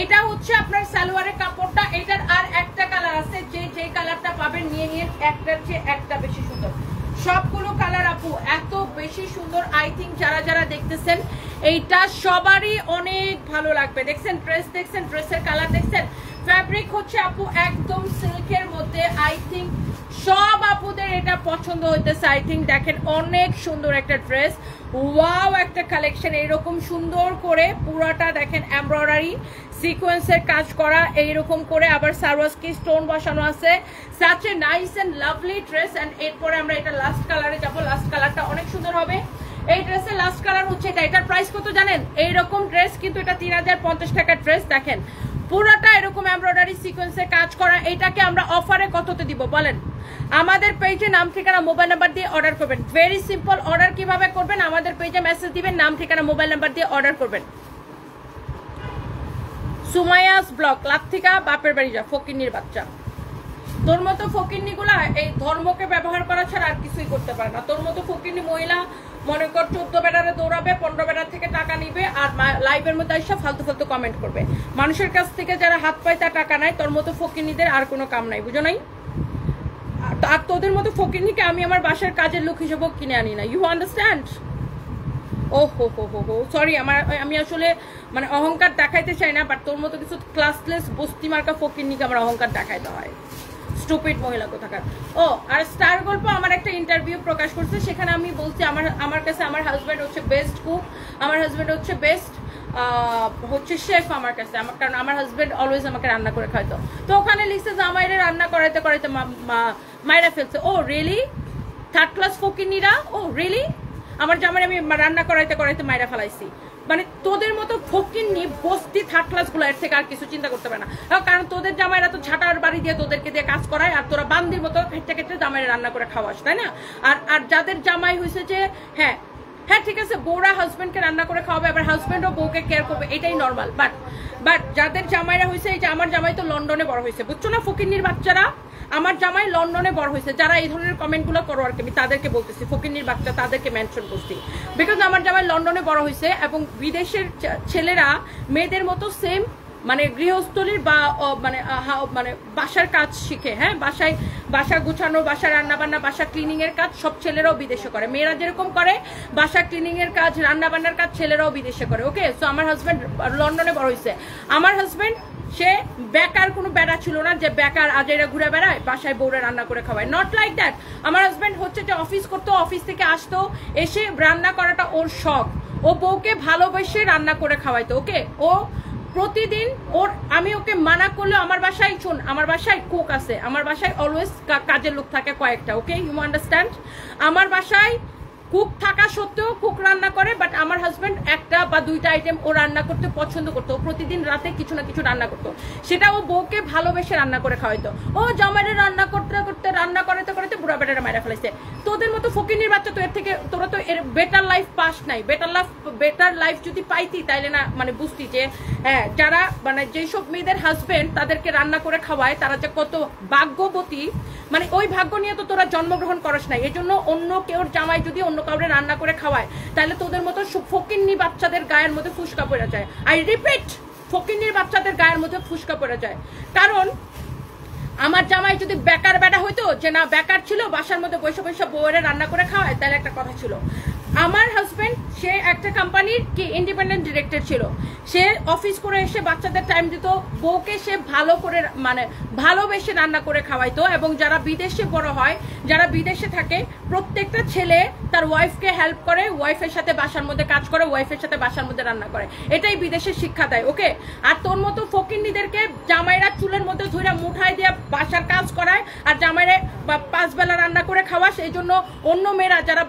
এটা হচ্ছে আপনার সালোয়ারের কাপড়টা। এটার আর একটা কালার আছে, যে কালারটা পাবেন নিয়ে নিয়ে, একটার চেয়ে একটা বেশি সুন্দর। সবগুলো কালার আপু এত বেশি সুন্দর, আই থিঙ্ক যারা যারা দেখতেছেন এইটা সবারই অনেক ভালো লাগবে। দেখছেন ড্রেস, দেখছেন ড্রেসের কালার, দেখছেন ফ্যাব্রিক হচ্ছে আপু একদম সিল্কের মধ্যে। আই থিঙ্ক সব আপুদের এটা পছন্দ হইতেছে। আই থিঙ্ক দেখেন অনেক সুন্দর একটা ড্রেস, ওয়াও একটা কালেকশন। এইরকম সুন্দর করে পুরাটা দেখেন এমব্রয়ডারি সিকোয়েন্সের কাজ করা, এইরকম করে আবার সারওয়াসকি স্টোন বসানো আছে। Such a nice and lovely dress. And এরপরে আমরা এটা লাস্ট কালারে যাবো, লাস্ট কালারটা অনেক সুন্দর হবে। এই ড্রেসের লাস্ট কালার হচ্ছে এটা। এটার প্রাইস কত জানেন? এইরকম ড্রেস কিন্তু এটা 3050 টাকার ড্রেস। দেখেন পুরোটা এরকম এমব্রয়ডারি সিকোয়েন্সের কাজ করা। এটাকে আমরা অফারে কততে দিব বলেন? আমাদের পেজে নাম ঠিকানা মোবাইল নাম্বার দিয়ে অর্ডার করবেন। Very simple. অর্ডার কিভাবে করবেন? আমাদের পেজে মেসেজ দিবেন, নাম ঠিকানা মোবাইল নাম্বার দিয়ে অর্ডার করবেন। সুমাইয়াস ব্লক, লাথিকা বাপের বাড়ি যা, ফকিন্নির বাচ্চা। তোর মতো ফকিন্নি গুলা এই ধর্মকে ব্যবহার করা ছাড়া আর কিছুই করতে পারে না। তোর মতো ফকিন্নি মহিলা মনে কর 14 বেড়ারে দৌড়াবে, 15 বেড়ার থেকে টাকা নিবে, আর লাইভের মধ্যে এসে ফালতু ফালতু কমেন্ট করবে। মানুষের কাছ থেকে যারা হাত পায় তার টাকা নেয়, তোর মতো ফকিন্নিদের আর কোনো কাম নাই, বুঝো নাই? আর তোদের মতো ফকিন্নিকে আমি আমার বাসার কাজের লোক হিসেবেও কিনে আনি না। You understand? ও হো হো হো হো সরি, আমি আসলে মানে অহংকার দেখাইতে চাই না, বাট তোর মতো কিছু ক্লাসলেস বস্তি মার্কা ফকিন্নিকে আমার অহংকার দেখাইতে হয়। স্টুপিড মহিলা কোথাকার। ও আর স্টার গল্প আমার একটা ইন্টারভিউ প্রকাশ করছে, সেখানে আমি বলছি আমার কাছে আমার হাজব্যান্ড হচ্ছে বেস্ট কুক, আমার হাজব্যান্ড হচ্ছে বেস্ট হচ্ছে শেফ আমার কাছে, কারণ আমার হাজব্যান্ড অলওয়েজ আমাকে রান্না করে খাইতো। তো ওখানে লিখছে যে আমারে রান্না করাইতে করাইতে মায়েরা ফেলছে। Oh really? 3rd ক্লাস ফকিন্নিরা? Oh really? আমার জামাই আমি রান্না করাইতে করাইতে মায়েরা ফেলাইছি। মানে তোদের মতো ফকিন্নি বস্তি 3rd ক্লাস গুলো এর থেকে আর কিছু চিন্তা করতে পারে না, কারণ তোদের জামাইরা তো ঝাঁটার বাড়ি দিয়ে তোদেরকে দিয়ে কাজ করায়, আর তোরা বান্দির মতো খেটে খেটে জামাইরা রান্না করে খাওয়াস, তাই না? আর যাদের জামাই হয়েছে যে হ্যাঁ ঠিক আছে, বউরা হাজবেন্ডকে রান্না করে খাওয়াবে, আবার হাজবেন্ডও বউকে কেয়ার করবে, এটাই নর্মাল। বাট যাদের জামাইরা হয়েছে, এই যে আমার জামাই তো লন্ডনে বড় হয়েছে, বুঝছো না ফকিন্নির বাচ্চারা? আমার জামাই লন্ডনে বড় হয়েছে। যারা এই ধরনের কমেন্ট গুলো করো আর কি, আমি তাদেরকে বলতেছি ফকিন্নির বাচ্চা, তাদেরকে মেনশন করছি, বিকজ আমার জামাই লন্ডনে বড় হয়েছে, এবং বিদেশের ছেলেরা মেয়েদের মতো সেম মানে গৃহস্থলীর বা মানে বাসার কাজ শিখে। হ্যাঁ, বাসা গুছানো, বাসা রান্না বান্না, বাসা ক্লিনিং এর কাজ সব ছেলেরাও বিদেশে করে। মেয়েরা যেরকম করে বাসা ক্লিনিং এর কাজ, রান্না বান্নার কাজ ছেলেরাও বিদেশে করে। ওকে, সো আমার হাজব্যান্ড লন্ডনে বড় হয়েছে। আমার হাজব্যান্ড সে বেকার কোনো বেড়া ছিল না যে বেকার আজেরা ঘুরে বেড়ায়, বাসায় বউরা রান্না করে খাওয়ায়, নট লাইক দ্যাট। আমার হাজব্যান্ড হচ্ছে যে অফিস করতো, অফিস থেকে আসতো, এসে রান্না করাটা ওর শখ, ও বউকে ভালোবেসে রান্না করে খাওয়াইতো। ওকে, ও প্রতিদিন ওর আমি ওকে মানা করলে আমার বাসায় শোন আমার বাসায় কুক আছে, আমার বাসায় অলওয়েজ কাজের লোক থাকে কয়েকটা, ওকে ইউ আন্ডারস্ট্যান্ড। আমার বাসায় কুক থাকা সত্ত্বেও কুক রান্না করে, বাট আমার হাজব্যান্ড একটা বা দুইটা আইটেম ও রান্না করতে পছন্দ করতো, ও প্রতিদিন রাতে কিছু না কিছু রান্না করতো, সেটা ও বউকে ভালোবেসে রান্না করে খাওয়াইতো। ও জামাইরে রান্না করতে করতে রান্না করতে করতে বুড়া বেটারা মারা ফেলাইছে। তোদের মতো ফকিনির বাচ্চা তো এর থেকে তোরা তো এর বেটার লাইফ পাস নাই। বেটার লাইফ যদি পাইতি তাইলে না মানে বুঝতি যে হ্যাঁ যারা মানে যেসব মেয়েদের হাজবেন্ড তাদেরকে রান্না করে খাওয়ায় তারা যে কত ভাগ্যবতী, মানে ওই ভাগ্য নিয়ে তো তোরা জন্মগ্রহণ করস নাই। এই জন্য অন্য কেউ জামাই যদি অন্য কাউরে রান্না করে খাওয়ায় তাহলে তোদের মতো ফকিন্নি বাচ্চাদের গায়ের মধ্যে ফুসকা পড়ে যায়। আই রিপিট, ফকিন্নির বাচ্চাদের গায়ের মধ্যে ফুসকা পড়ে যায়। কারণ আমার জামাই যদি বেকার বেটা হইতো, যে না বেকার ছিল বাসার মধ্যে বসে বসে বউরে রান্না করে খাওয়ায়, তাহলে একটা কথা ছিল। আমার হাজবেন্ড সে একটা কোম্পানির কি ইন্ডিপেন্ডেন্ট ডিরেক্টর ছিল, সে অফিস করে এসে বাচ্চাদের টাইম দিত, বউকে সে ভালো করে মানে ভালোবেসে রান্না করে খাওয়াইতো। এবং যারা বিদেশে বড় হয়, যারা বিদেশে থাকে, প্রত্যেকটা ছেলে তার ওয়াইফকে হেল্প করে, ওয়াইফের সাথে বাসার মধ্যে কাজ করে, ওয়াইফের সাথে বাসার মধ্যে রান্না করে, এটাই বিদেশের শিক্ষা দেয়, ওকে। আর তোর মতো ফকিন্নিদেরকে জামাইরা চুলের মধ্যে ধরে মুঠায় দিয়ে বাসার কাজ করায় আর জামাইরে 5 বেলা রান্না করে খাওয়াস। এই জন্য অন্য মেয়েরা যারা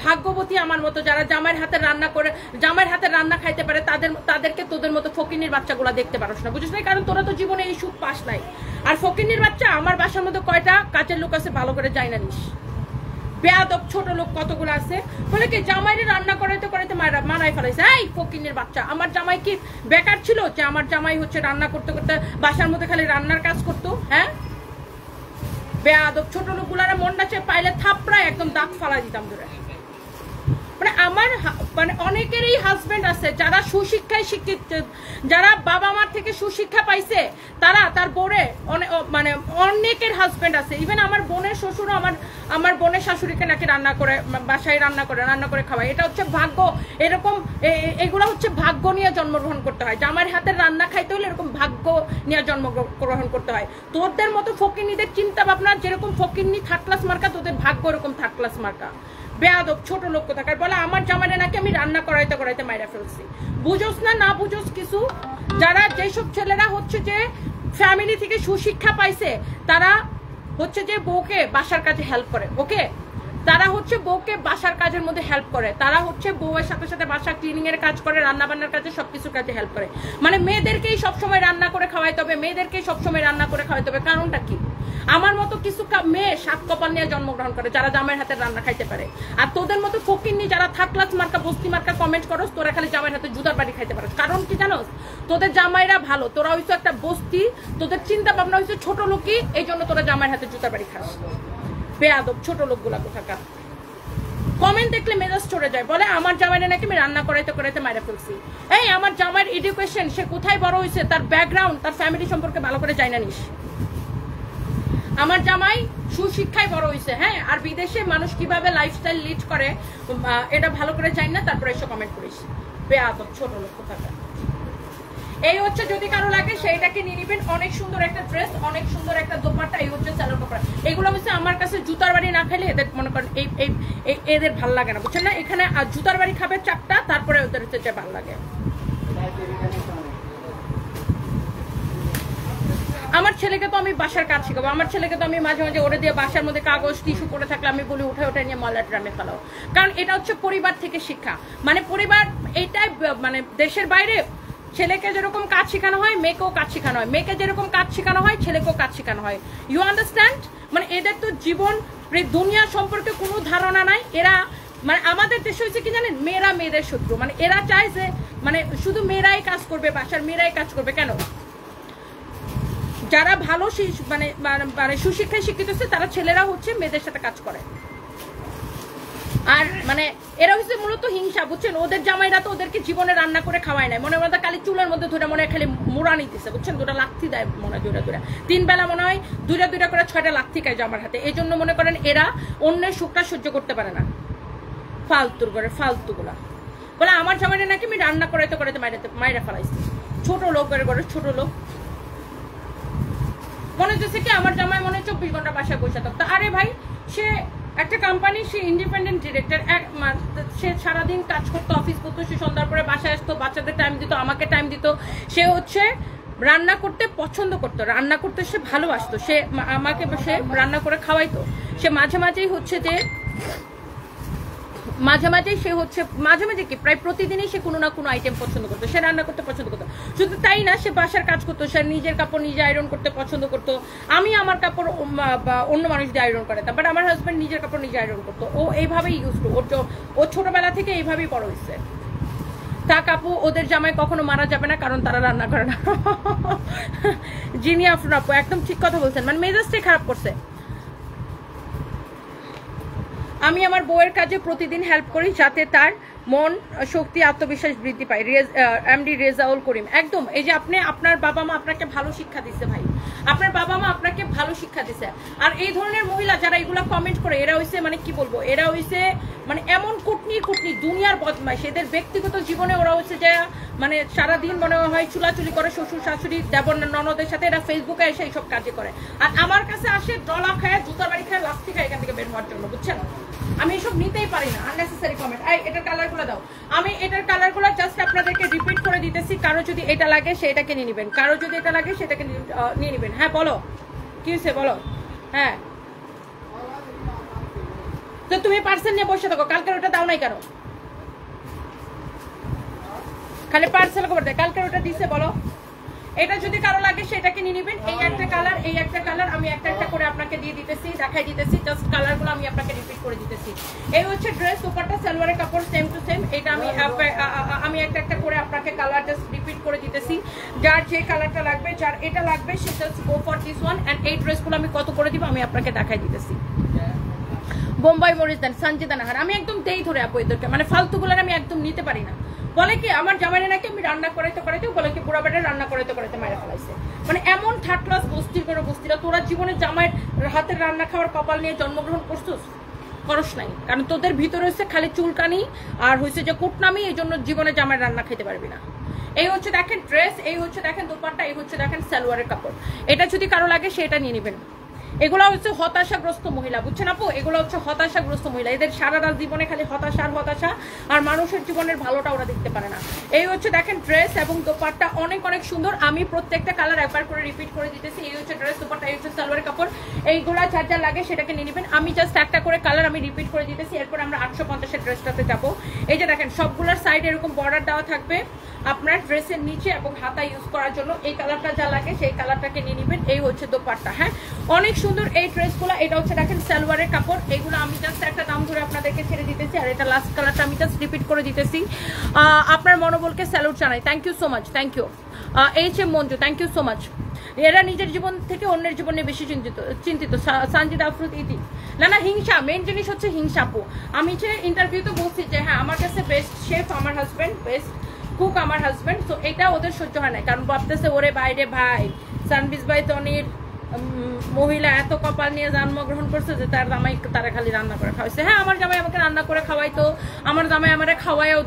ভাগ্যবতী আমার মতো, যারা জামাইয়ের হাতে রান্না করে জামাইয়ের হাতে রান্না খাইতে পারে, তাদেরকে তোদের মতো ফকিন্নির বাচ্চাগুলা দেখতে পারোস না, বুঝিস না? কারণ তোরা তো জীবনে এই সুখ পাস নাই। আর ফকিন্নির বাচ্চা আমার বাসার মধ্যে কয়টা কাজের লোক আছে ভালো করে যাই না নিস, বেয়াদব ছোট লোক কতগুলো আছে, বলে কি জামাইরে রান্না করাইতে করাইতে মানায় ফেলাইছে। এই ফকিন্নির বাচ্চা, আমার জামাই কি বেকার ছিল যে আমার জামাই হচ্ছে রান্না করতে করতে বাসার মধ্যে খালি রান্নার কাজ করতো? হ্যাঁ, বেয়াদব ছোট লোকগুলারা মনটা চেয়ে পাইলে থাপড়ায় একদম দাঁত ফালা দিতাম ধরে। মানে আমার মানে অনেকেরই হাজবেন্ড আছে যারা সুশিক্ষায় শিক্ষিত, যারা বাবা মার থেকে সুশিক্ষা পাইছে, তারা তার বোরে মানে অনেকের হাজবেন্ড আছে। ইভেন আমার বোনের শ্বশুরও আমার বোনের শাশুড়িকে নাকি রান্না করে বাসায় রান্না করে খাওয়ায়। এটা হচ্ছে ভাগ্য। এরকম এগুলো হচ্ছে ভাগ্য নিয়ে জন্মগ্রহণ করতে হয়। জামাইয়ের হাতের রান্না খাইতে হলে এরকম ভাগ্য নিয়ে জন্মগ্রহণ করতে হয়। তোদের মতো ফকিন্নিদের চিন্তা ভাবনা যেরকম ফকিন্নি থার্ড ক্লাস মার্কা, তোদের ভাগ্য এরকম থার্ড ক্লাস মার্কা। বেয়াদব ছোট লোক থাকার বলে আমার জামাইরে নাকি আমি রান্না করাইতে করাইতে মাইরা ফেলছি। বুঝোস না বুঝোস কিছু। যারা যেসব ছেলেরা হচ্ছে যে ফ্যামিলি থেকে সুশিক্ষা পাইছে, তারা হচ্ছে যে বউকে বাসার কাজে হেল্প করে, ওকে। তারা হচ্ছে বউকে বাসার কাজের মধ্যে হেল্প করে, তারা হচ্ছে বউয়ের সাথে সাথে বাসা ক্লিনিং এর কাজ করে, রান্না বান্নার কাজে, সবকিছুর কাজে হেল্প করে। মানে মেয়েদেরকেই সবসময় রান্না করে খাওয়াইতে হবে, মেয়েদেরকেই সবসময় রান্না করে খাওয়াইতে হবে। কারণটা কি? আমার মতো কিছু মেয়ে 7 কপাল নিয়ে জন্মগ্রহণ করে যারা জামাইয়ের হাতে রান্না খাইতে পারে। আর তোদের মতো ফকিন্নি যারা থার্ড ক্লাস মার্কা বস্তি মার্কা কমেন্ট করস, তোরা খালি জামাইয়ের হাতে জুতার বাড়ি খাইতে পারস। কারণ কি জানোস? তোদের জামাইরা ভালো, তোরা হইছো একটা বস্তি, তোদের চিন্তা ভাবনা হইছে ছোট লোকই, এই জন্য তোরা জামাইয়ের হাতে জুতার বাড়ি খাস। বেয়াদব ছোট লোকগুলা কোথাকার। কমেন্ট দেখলে মেজাজ চড়ে যায়, বলে আমার জামাইরা নাকি আমি রান্না করাইতে করাইতে মাইরা ফেলছি। এই আমার জামাইয়ের এডুকেশন, সে কোথায় বড় হয়েছে, তার ব্যাকগ্রাউন্ড, তার ফ্যামিলি সম্পর্কে ভালো করে জানা নিস। আমার জামাই সুশিক্ষায় বড় হয়েছে, হ্যাঁ, আর বিদেশে মানুষ কিভাবে লাইফস্টাইল লিড করে এটা ভালো করে জানি না, তারপরে এসে কমেন্ট করিস। বেয়াদব ছোট লোক কোথাকার। এই হচ্ছে যদি কারো লাগে সেইটাকে নিয়ে নিবেন। অনেক সুন্দর একটা ড্রেস, অনেক সুন্দর একটা দোপাট্টা, এই হচ্ছে সালোয়ার কাপড়। এগুলো হচ্ছে আমার কাছে জুতার বাড়ি না খেলে এদের মনে করেন এদের ভাল লাগে না, বুঝছেন না? এখানে জুতার বাড়ি খাবে 4টা, তারপরে ওদের হচ্ছে ভাল লাগে। আমার ছেলেকে তো আমি বাসার কাজ শিখাবো, আমার ছেলেকে তো আমি মাঝে মাঝে ওরে দিয়ে বাসার মধ্যে কাগজ টিস্যু করে থাকলে আমি বলি উঠে উঠে নিয়ে ময়লা ড্রামে ফেলাও। কারণ এটা হচ্ছে পরিবার থেকে শিক্ষা। মানে পরিবার এইটাই, মানে দেশের বাইরে ছেলেকে যেরকম কাজ শেখানো হয় মেয়েকেও কাজ শেখানো হয়, মেয়েকে যেরকম কাজ শেখানো হয় ছেলেকেও কাজ শেখানো হয়। You understand? মানে এদের তো জীবন দুনিয়া সম্পর্কে কোনো ধারণা নাই। এরা মানে আমাদের দেশে হয়েছে কি জানেন, মেয়েরা মেয়েদের শত্রু। মানে এরা চায় যে মানে শুধু মেয়েরাই কাজ করবে, বাসার মেয়েরাই কাজ করবে। কেন? যারা ভালো মানে মানে সুশিক্ষায় শিক্ষিত হচ্ছে তারা ছেলেরা হচ্ছে মেয়েদের সাথে কাজ করে। আর মানে এরা হচ্ছে মূলত হিংসা, বুঝছেন? ওদের জামাইরা তো ওদেরকে জীবনে রান্না করে খাওয়ায় নাই, মনে হয় খালি চুলের মধ্যে ধরে মনে হয় খালি মুড়া নিতেছে, বুঝছেন? 2টা লাথি দেয় মনে হয়, 2টা 3 বেলা মনে হয় 2টা করে 6টা লাথি খায় জামার হাতে। এই জন্য মনে করেন এরা অন্যের সুখটা সহ্য করতে পারে না। ফালতুর করে ফালতুগুলা বলে আমার জামাইরা নাকি আমি রান্না করাইতে করাইতে মাইরা ফেলাইছি। ছোট লোক করে ছোট লোক মনে হচ্ছে কি আমার জামাই মনে 24 ঘন্টা বাসায় বসে থাকতো। আরে ভাই, সে একটা কোম্পানি, সে ইন্ডিপেন্ডেন্ট ডিরেক্টর, সে সারাদিন কাজ করতো, অফিস করতো, সে সন্ধ্যার পরে বাসায় আসতো, বাচ্চাদের টাইম দিত, আমাকে টাইম দিত। সে হচ্ছে রান্না করতে পছন্দ করতো, রান্না করতে সে ভালোবাসতো, সে আমাকে সে রান্না করে খাওয়াইতো। সে মাঝে মাঝেই হচ্ছে যে সে হচ্ছে মাঝে মাঝে কি প্রায় প্রতিদিনই সে কোনো না কোনো আইটেম পছন্দ করতো, সে রান্না করতে পছন্দ করতো। শুধু তাই না, সে বাসার কাজ করতো, সে নিজের কাপড় নিজে আয়রন করতে পছন্দ করতো। আমি আমার কাপড় অন্য মানুষ দিয়ে আয়রন করাতাম, বাট আমার হাজব্যান্ড নিজের কাপড় নিজে আয়রন করতো। ও এইভাবেই ইউজ করতো, ও ছোটবেলা থেকে এইভাবেই বড় হয়েছে। তা কাপু, ওদের জামাই কখনো মারা যাবে না, কারণ তারা রান্না করে না। জিনি আফরুন আপু একদম ঠিক কথা বলছেন, মানে মেজাজটাই খারাপ করছে। আমি আমার বউয়ের কাজে প্রতিদিন হেল্প করি যাতে তার মন শক্তি আত্মবিশ্বাস বৃদ্ধি পায়। এমডি রেজাউল করিম, একদম। এই যে আপনি, আপনার বাবা মা আপনাকে ভালো শিক্ষা দিচ্ছে ভাই, আপনার বাবা মা আপনাকে ভালো শিক্ষা দিচ্ছে। আর এই ধরনের মহিলা যারা এগুলা কমেন্ট করে, এরা হইছে মানে কি বলবো, এরা হইছে মানে এমন কুটনি দুনিয়ার বদমাইশ। এদের ব্যক্তিগত জীবনে ওরা হচ্ছে যে মানে সারাদিন মনে হয় চুলাচুলি করে শ্বশুর শাশুড়ি দেবর ননদের সাথে, এরা ফেসবুকে এসে এইসব কাজে করে। আর আমার কাছে আসে ডলা খায়, জুতার বাড়ি খায়, লাস্তি খায় এখান থেকে বের হওয়ার জন্য, বুঝছেন? আমি এসব নিতেই পারি না, আননেসেসারি কমেন্ট। এটার কালারগুলো দাও, আমি এটার কালারগুলো জাস্ট আপনাদেরকে রিপিট করে দিতেছি। কারো যদি এটা লাগে সেটাকে নিয়ে নেবেন, কারো যদি এটা লাগে সেটাকে নিয়ে নেবেন। হ্যাঁ বলো, কি হয়েছে বলো। হ্যাঁ, তো তুমি পার্সেল নিয়ে বসে থাকো, কালকের ওটা দাও নাই কেন? খালি পার্সেল খবর দেয়, কালকের ওটা দিছে বলো। এটা যদি কারো লাগে সেটাকে নিয়ে নেবেন। এই একটা কালার, এই একটা কালার, আমি একটা একটা করে আপনাকে দিয়ে দিতেছি, দেখাই দিতেছি। জাস্ট কালারগুলো আমি আপনাকে রিপিট করে দিতেছি। এই হচ্ছে ড্রেস, দুপাট্টা, সালোয়ারের কাপড় সেম টু সেম। এটা আমি একটা একটা করে আপনাকে কালার জাস্ট রিপিট করে দিতেছি। যার যে কালারটা লাগবে, যার এটা লাগবে, সে just go for this one. And এই ড্রেসগুলো আমি কত করে দিব আমি আপনাকে দেখাই দিতেছি। বোম্বাই মরিচ দেন, সঞ্জিতা নাহার। আমি একদম দেই ধরে আপু এদেরকে, মানে ফালতুগুলোর আমি একদম নিতে পারি না। বলে কি আমার জামাইরে নাকি আমি রান্না করাইতে বলে কি বুড়া বেটা রান্না করাইতে মায়েরা ফেলাইছে। মানে এমন থার্ড ক্লাস বস্তির করে বস্তিরা, তোরা জীবনে জামাইয়ের হাতের রান্না খাওয়ার কপাল নিয়ে জন্মগ্রহণ করছিস? করস নাই, কারণ তোদের ভিতরে হচ্ছে খালি চুলকানি আর হচ্ছে যে কুটনামি, এই জন্য জীবনে জামাইয়ের রান্না খেতে পারবি না। এই হচ্ছে দেখেন ড্রেস, এই হচ্ছে দেখেন দুপাট্টা, এই হচ্ছে দেখেন সালোয়ারের কাপড়। এটা যদি কারো লাগে সেটা নিয়ে নেবেন। এগুলো হচ্ছে হতাশাগ্রস্ত মহিলা, বুঝছেন আপু? এগুলো হচ্ছে হতাশাগ্রস্ত মহিলা, এদের সারা রাত জীবনে খালি হতাশা আর মানুষের জীবনের ভালোটা ওরা দেখতে পারে না। এই হচ্ছে দেখেন ড্রেস এবং দোপাট্টা, অনেক অনেক সুন্দর। আমি প্রত্যেকটা কালার একবার করে রিপিট করে দিতেছি। এই হচ্ছে ড্রেস, দোপাট্টা, এই হচ্ছে সালোয়ারের কাপড়। এইগুলা যার যা লাগে সেটাকে নিয়ে নেবেন। আমি জাস্ট একটা করে কালার আমি রিপিট করে দিতেছি, এরপর আমরা 850-এর ড্রেসটাতে যাবো। এই যে দেখেন সবগুলোর সাইড এরকম বর্ডার দেওয়া থাকবে আপনার ড্রেসের নিচে এবং হাতা ইউজ করার জন্য। এই কালারটা যা লাগে সেই কালারটাকে নিয়ে নেবেন। এই হচ্ছে দোপাট্টা। হ্যাঁ, অনেক সুন্দর এই ড্রেসগুলো। এটা হচ্ছে দেখেন সালোয়ারের কাপড়। এইগুলো আমি জাস্ট একটা দাম ধরে আপনাদেরকে ছেড়ে দিতেছি। আর এটা লাস্ট কালারটা আমি জাস্ট রিপিট করে দিতেছি। আপনার মনোবলকে স্যালুট জানাই, thank you so much, thank you. H M Manju, thank you so much. এরা নিজের জীবন থেকে অন্যের জীবনে বেশি চিন্তিত। সঞ্জিত আফরুদ ইতি, না হিংসা, মেন জিনিস হচ্ছে হিংসা আপু। আমি যে ইন্টারভিউতে বলছি যে হ্যাঁ আমার কাছে বেস্ট শেফ আমার হাজব্যান্ড, বেস্ট কুক আমার হাজব্যান্ড। তো এটা ওদের সহ্য হয় না, কারণ ভাবতেছে ওরে বাইরে ভাই সানবিজ ভাই তনির মহিলা এত কপাল নিয়ে জন্মগ্রহণ করছে যে তার জামাই তারা খালি রান্না করে খাওয়াইছে। হ্যাঁ, আমার জামাই আমাকে রান্না করে খাওয়াইতো, আমার জামাই আমারে খাওয়াইও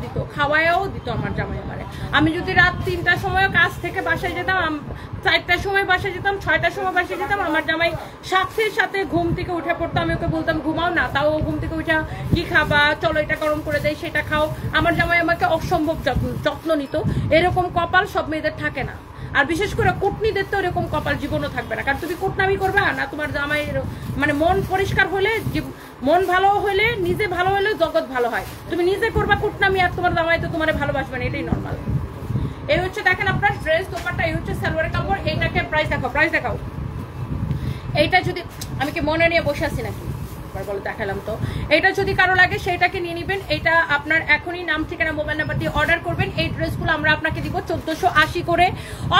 দিত আমার জামাই আমারে। আমি যদি রাত 3টার সময় কাজ থেকে বাসায় যেতাম, 4টার সময় বাসায় যেতাম, 6টার সময় বাসায় যেতাম, আমার জামাই সাথে সাথে ঘুম থেকে উঠে পড়তো। আমি ওকে বলতাম ঘুমাও না, তাও ঘুম থেকে উঠে কি খাবা, চলো এটা গরম করে দেয় সেটা খাও। আমার জামাই আমাকে অসম্ভব যত্ন নিত। এরকম কপাল সব মেয়েদের থাকে না, আর বিশেষ করে কুটনিদের তো এরকম কপাল জীবনও থাকবে না। কারণ তুমি কুটনামি করবে না, তোমার জামাই মানে মন পরিষ্কার হলে, মন ভালো হলে, নিজে ভালো হলে জগৎ ভালো হয়। তুমি নিজে করবা কুটনামি আর তোমার জামাই তো তোমার ভালোবাসবে না, এটাই নর্মাল। এই হচ্ছে দেখেন আপনার ড্রেস, দোপাট্টা, এই হচ্ছে সালোয়ারের কাপড়। এইটাকে প্রাইস দেখাও। এইটা যদি আমি কি মনে নিয়ে বসে আছি নাকি, বলে দেখালাম তো। এটা যদি কারো লাগে সেটাকে নিয়ে নেবেন। এটা আপনার এখনই নাম ঠিকানা মোবাইল নাম্বার দিয়ে অর্ডার করবেন। এই ড্রেসগুলো আমরা আপনাকে দিব 1480 করে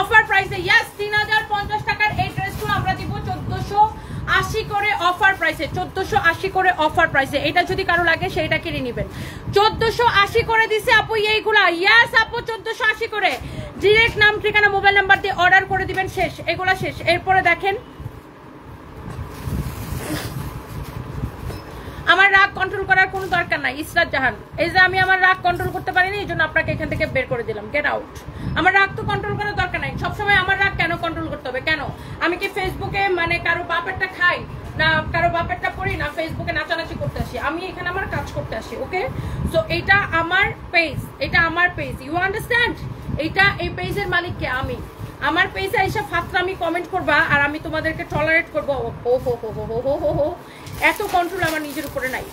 অফার প্রাইসে। ইয়েস, 3050 টাকার এই ড্রেসগুলো আমরা দিব 1480 করে অফার প্রাইসে, 1480 করে অফার প্রাইসে। এটা যদি কারো লাগে সেটা কিনে নেবেন। 1480 করে দিছে আপু এইগুলা। ইয়েস আপু, 1480 করে ডিরেক্ট নাম ঠিকানা মোবাইল নাম্বার দিয়ে অর্ডার করে দিবেন। শেষ, এগুলা শেষ। এরপরে দেখেন আমার রাগ কন্ট্রোল করার কোনো দরকার নাই। ইসরাত জাহান, এই যে আমি আমার রাগ কন্ট্রোল করতে পারিনি, এই জন্য আপনাকে এখান থেকে বের করে দিলাম। Get out. আমার রাগ তো কন্ট্রোল করার দরকার নাই। সবসময় আমার রাগ কেন কন্ট্রোল করতে হবে? কেন আমি কি ফেসবুকে মানে কারো বাপেরটা খাই? না কারো বাপেরটা পড়ি, না ফেসবুকে নাচানাচি করতে আসি, আমি এখানে আমার কাজ করতে আসি। ওকে, সো এটা আমার পেজ, এটা আমার পেজ, ইউ আন্ডারস্ট্যান্ড? এটা এই পেজের মালিককে আমি, আমার পেজে এসে ফাতরামি কমেন্ট করবা আর আমি তোমাদেরকে টলারেট করবো। হো হো হো হো হো হো হো, এত কন্ট্রোল আমার নিজের উপরে নাই,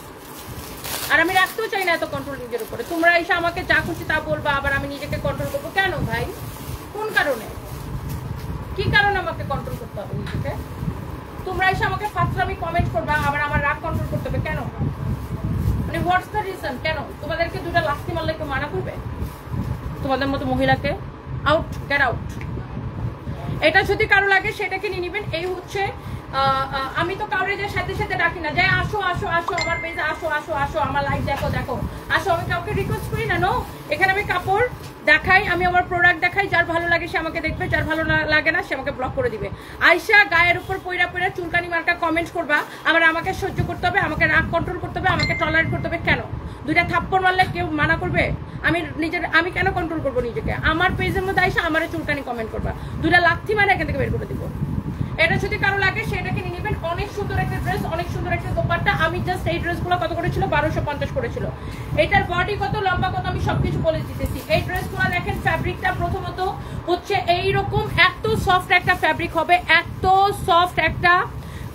আর আমি রাখতেও চাই না এত কন্ট্রোল নিজের উপরে। তোমরা এসে আমাকে যা খুশি তা বলবা, আবার আমি নিজেকে কন্ট্রোল করবো কেন ভাই? কোন কারণে? কি কারণে আমাকে কন্ট্রোল করতে হবে নিজেকে? তোমরা এসে আমাকে ফাতরামি কমেন্ট করবা, আবার আমার রাগ কন্ট্রোল করতে হবে কেন? মানে হোয়াটস দ্য রিজন? কেন তোমাদেরকে দুটা লাথি মারলে কেউ মানা করবে তোমাদের মতো মহিলাকে? Out, get out. এটা যদি কারো লাগে সেটাকে নিয়ে নিবেন। এই হচ্ছে আমি তো কাউরে যে সাথে সাথে ডাকি না, যে আসো আসো আসো আমার পেজে, আসো আসো আসো আমার লাইভ দেখো দেখো আসো, আমি কাউকে রিকোয়েস্ট করি না। নো, এখানে আমি কাপড় দেখাই, আমি আমার প্রোডাক্ট দেখাই, যার ভালো লাগে সে আমাকে দেখবে, যার ভালো না লাগে না সে আমাকে ব্লক করে দিবে। আয়শা গায়ের উপর পয়রা পয়রা চুলকানি মার্কা কমেন্ট করবা, আবার আমাকে সহ্য করতে হবে, আমাকে রাগ কন্ট্রোল করতে হবে, আমাকে টলারেট করতে হবে কেন? দুইটা থাপ্পড় মারলে কেউ মানা করবে? আমি কেন কন্ট্রোল করবো নিজেকে? আমার পেজের মধ্যে আইসা আমার চুলকানি কমেন্ট করবা, দুইটা লাথি মানে এখান থেকে বের করে দিব। এটা যদি কারো লাগে সেটাকে নিয়ে নেবেন। অনেক সুন্দর একটা ড্রেস, অনেক সুন্দর একটা দোপাট্টা। আমি জাস্ট এই ড্রেসগুলো কত করেছিল? 1250 করেছিল। এটার বডি কত, লম্বা কত, আমি সবকিছু বলে দিতেছি। এই ড্রেসগুলো দেখেন, ফ্যাব্রিকটা প্রথমত হচ্ছে এইরকম, এত সফট একটা ফ্যাব্রিক হবে, এত সফট একটা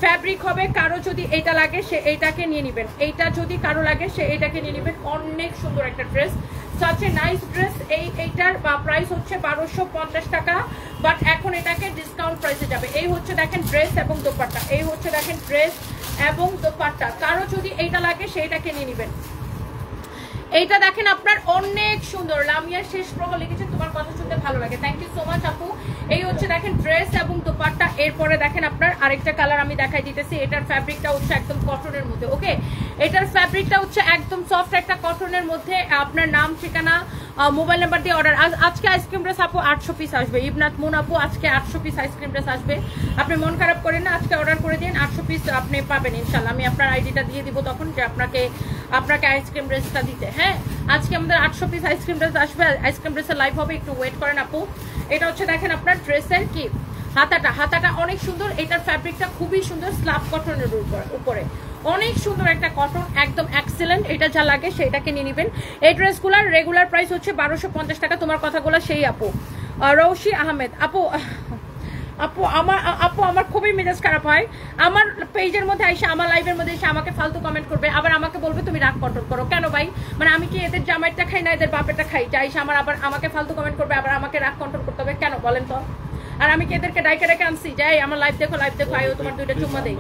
ফ্যাব্রিক হবে। কারো যদি এটা লাগে সে এইটাকে নিয়ে নেবেন, এইটা যদি কারো লাগে সে এইটাকে নিয়ে নেবেন। অনেক সুন্দর একটা dress, such a nice dress. এইটার প্রাইস হচ্ছে 1250 টাকা, বাট এখন এটাকে ডিসকাউন্ট প্রাইসে যাবে। এই হচ্ছে দেখেন ড্রেস এবং দোপাট্টা, এই হচ্ছে দেখেন ড্রেস এবং দোপাট্টা। কারো যদি এইটা লাগে সেইটাকে নিয়ে নেবেন। এইটা দেখেন আপনার অনেক সুন্দর, লামিয়া শেষ প্রহর লিখেছে তোমার কথা শুনতে ভালো লাগে, থ্যাংক ইউ সো মাচ আপু। এই হচ্ছে দেখেন ড্রেস এবং দোপাট্টা। এরপরে দেখেন আপনার আরেকটা কালার আমি দেখাই দিতেছি। এটার ফ্যাব্রিকটা হচ্ছে একদম কটনের মধ্যে। ওকে, এটার ফ্যাব্রিকটা হচ্ছে একদম সফট একটা কটনের মধ্যে। আপনার নাম, ঠিকানা, মোবাইল নাম্বার দিয়ে অর্ডার। আজকে আইসক্রিম ড্রেস আপু 800 পিস আসবে। ইবনাথ মুন আপু আজকে 800 পিস আইসক্রিম ড্রেস আসবে। আপনি মন খারাপ করেন না, আজকে অর্ডার করে দিন, 800 পিস আপনি পাবেন ইনশাল্লাহ। আমি আপনার আইডিটা দিয়ে দিব তখন, যে আপনাকে আইসক্রিম ড্রেসটা দিতে। হ্যাঁ, আজকে আমাদের 800 পিস আইসক্রিম ড্রেস আসবে। আইসক্রিম ড্রেসের লাইভ হবে, একটু ওয়েট করেন আপু। এটা হচ্ছে দেখেন আপনার ড্রেসের কি হাতাটা অনেক সুন্দর। এটার ফ্যাব্রিকটা খুবই সুন্দর, স্ল্যাব কটনের উপরে অনেক সুন্দর একটা কটন, একদম এক্সেলেন্ট। এটা যা লাগে সেটাকে নিয়ে নেবেন। এই ড্রেসগুলোর রেগুলার প্রাইস হচ্ছে 1250 টাকা। তোমার কথাগুলো সেই আপু। রৌশি আহমেদ আপু আমার খুবই মেজাজ খারাপ হয়। আমার পেজের মধ্যে এসে, আমার লাইভের মধ্যে এসে আমাকে ফালতু কমেন্ট করবে, আবার আমাকে বলবে তুমি রাগ কন্ট্রোল করো। কেন ভাই? মানে আমি কি এদের জামাইটা খাই না এদের বাপেরটা খাই? যা এসে আবার আমাকে ফালতু কমেন্ট করবে, আবার আমাকে রাগ কন্ট্রোল করতে হবে কেন বলেন তো? আর আমি কি এদেরকে ডাইকে ডাইকে আনছি যাই আমার লাইভ দেখো আইও তোমার দুইটা চুম্মা দেই?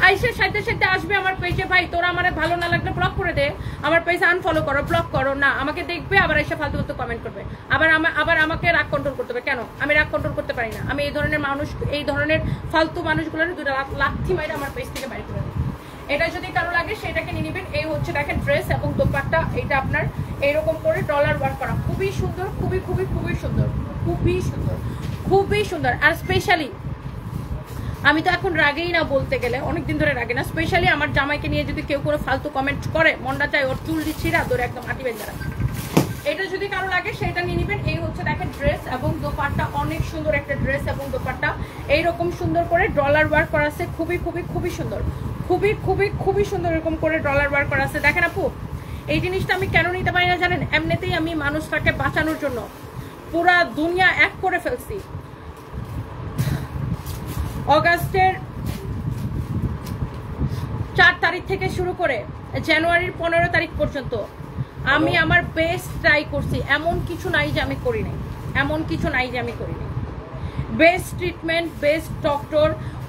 আইসের সাথে সাথে আসবে আমার পেজে, ভাই তোরা আমার ভালো না লাগলে ব্লক করে দে, আমার পেজ আনফলো করো, ব্লক করো না, আমাকে দেখবে আবার এসে ফালতু ফালতু কমেন্ট করবে, আবার আমাকে রাগ কন্ট্রোল করতে হবে কেন? আমি রাগ কন্ট্রোল করতে পারি না। আমি এই ধরনের ফালতু মানুষগুলোর দুটো লাথি মাইরে আমার পেজ থেকে বাইরে করে দেয়। এটা যদি কারো লাগে সেটাকে নিয়ে নেবেন। এই হচ্ছে দেখেন ড্রেস এবং দোপাট্টা। এটা আপনার এইরকম করে ডলার ওয়ার্ক করা, খুবই সুন্দর, খুবই খুবই খুবই সুন্দর, খুবই সুন্দর, খুবই সুন্দর। আর স্পেশালি আমি তো এখন রাগেই না, বলতে গেলে অনেকদিন ধরে রাগে না। স্পেশালি আমার জামাইকে নিয়ে যদি কেউ কোনো ফালতু কমেন্ট করে, মনটা চাই ওর চুল দিচ্ছি না তোর একদম আটি বেঁধে রাখা। এটা যদি কারো লাগে সেটা নিয়ে নেবেন। এই হচ্ছে দেখেন ড্রেস এবং দোপাট্টা, অনেক সুন্দর একটা ড্রেস এবং দোপাট্টা। এইরকম সুন্দর করে ডলার ওয়ার্ক করা আছে, খুবই খুবই খুবই সুন্দর, খুবই খুবই খুবই সুন্দর। এরকম করে ডলার ওয়ার্ক করা আছে। দেখেন আপু, এই জিনিসটা আমি কেন নিতে পারি না জানেন? এমনিতেই আমি মানুষটাকে বাঁচানোর জন্য পুরা দুনিয়া এক করে ফেলছি। অগাস্টের 4 তারিখ থেকে শুরু করে জানুয়ারির 15 তারিখ পর্যন্ত আমি আমার বেস্ট ট্রাই করছি। এমন কিছু নাই যে আমি করি নাই, এমন কিছু নাই যে আমি করি নাই। বেস্ট ট্রিটমেন্ট, বেস্ট ডক্টর,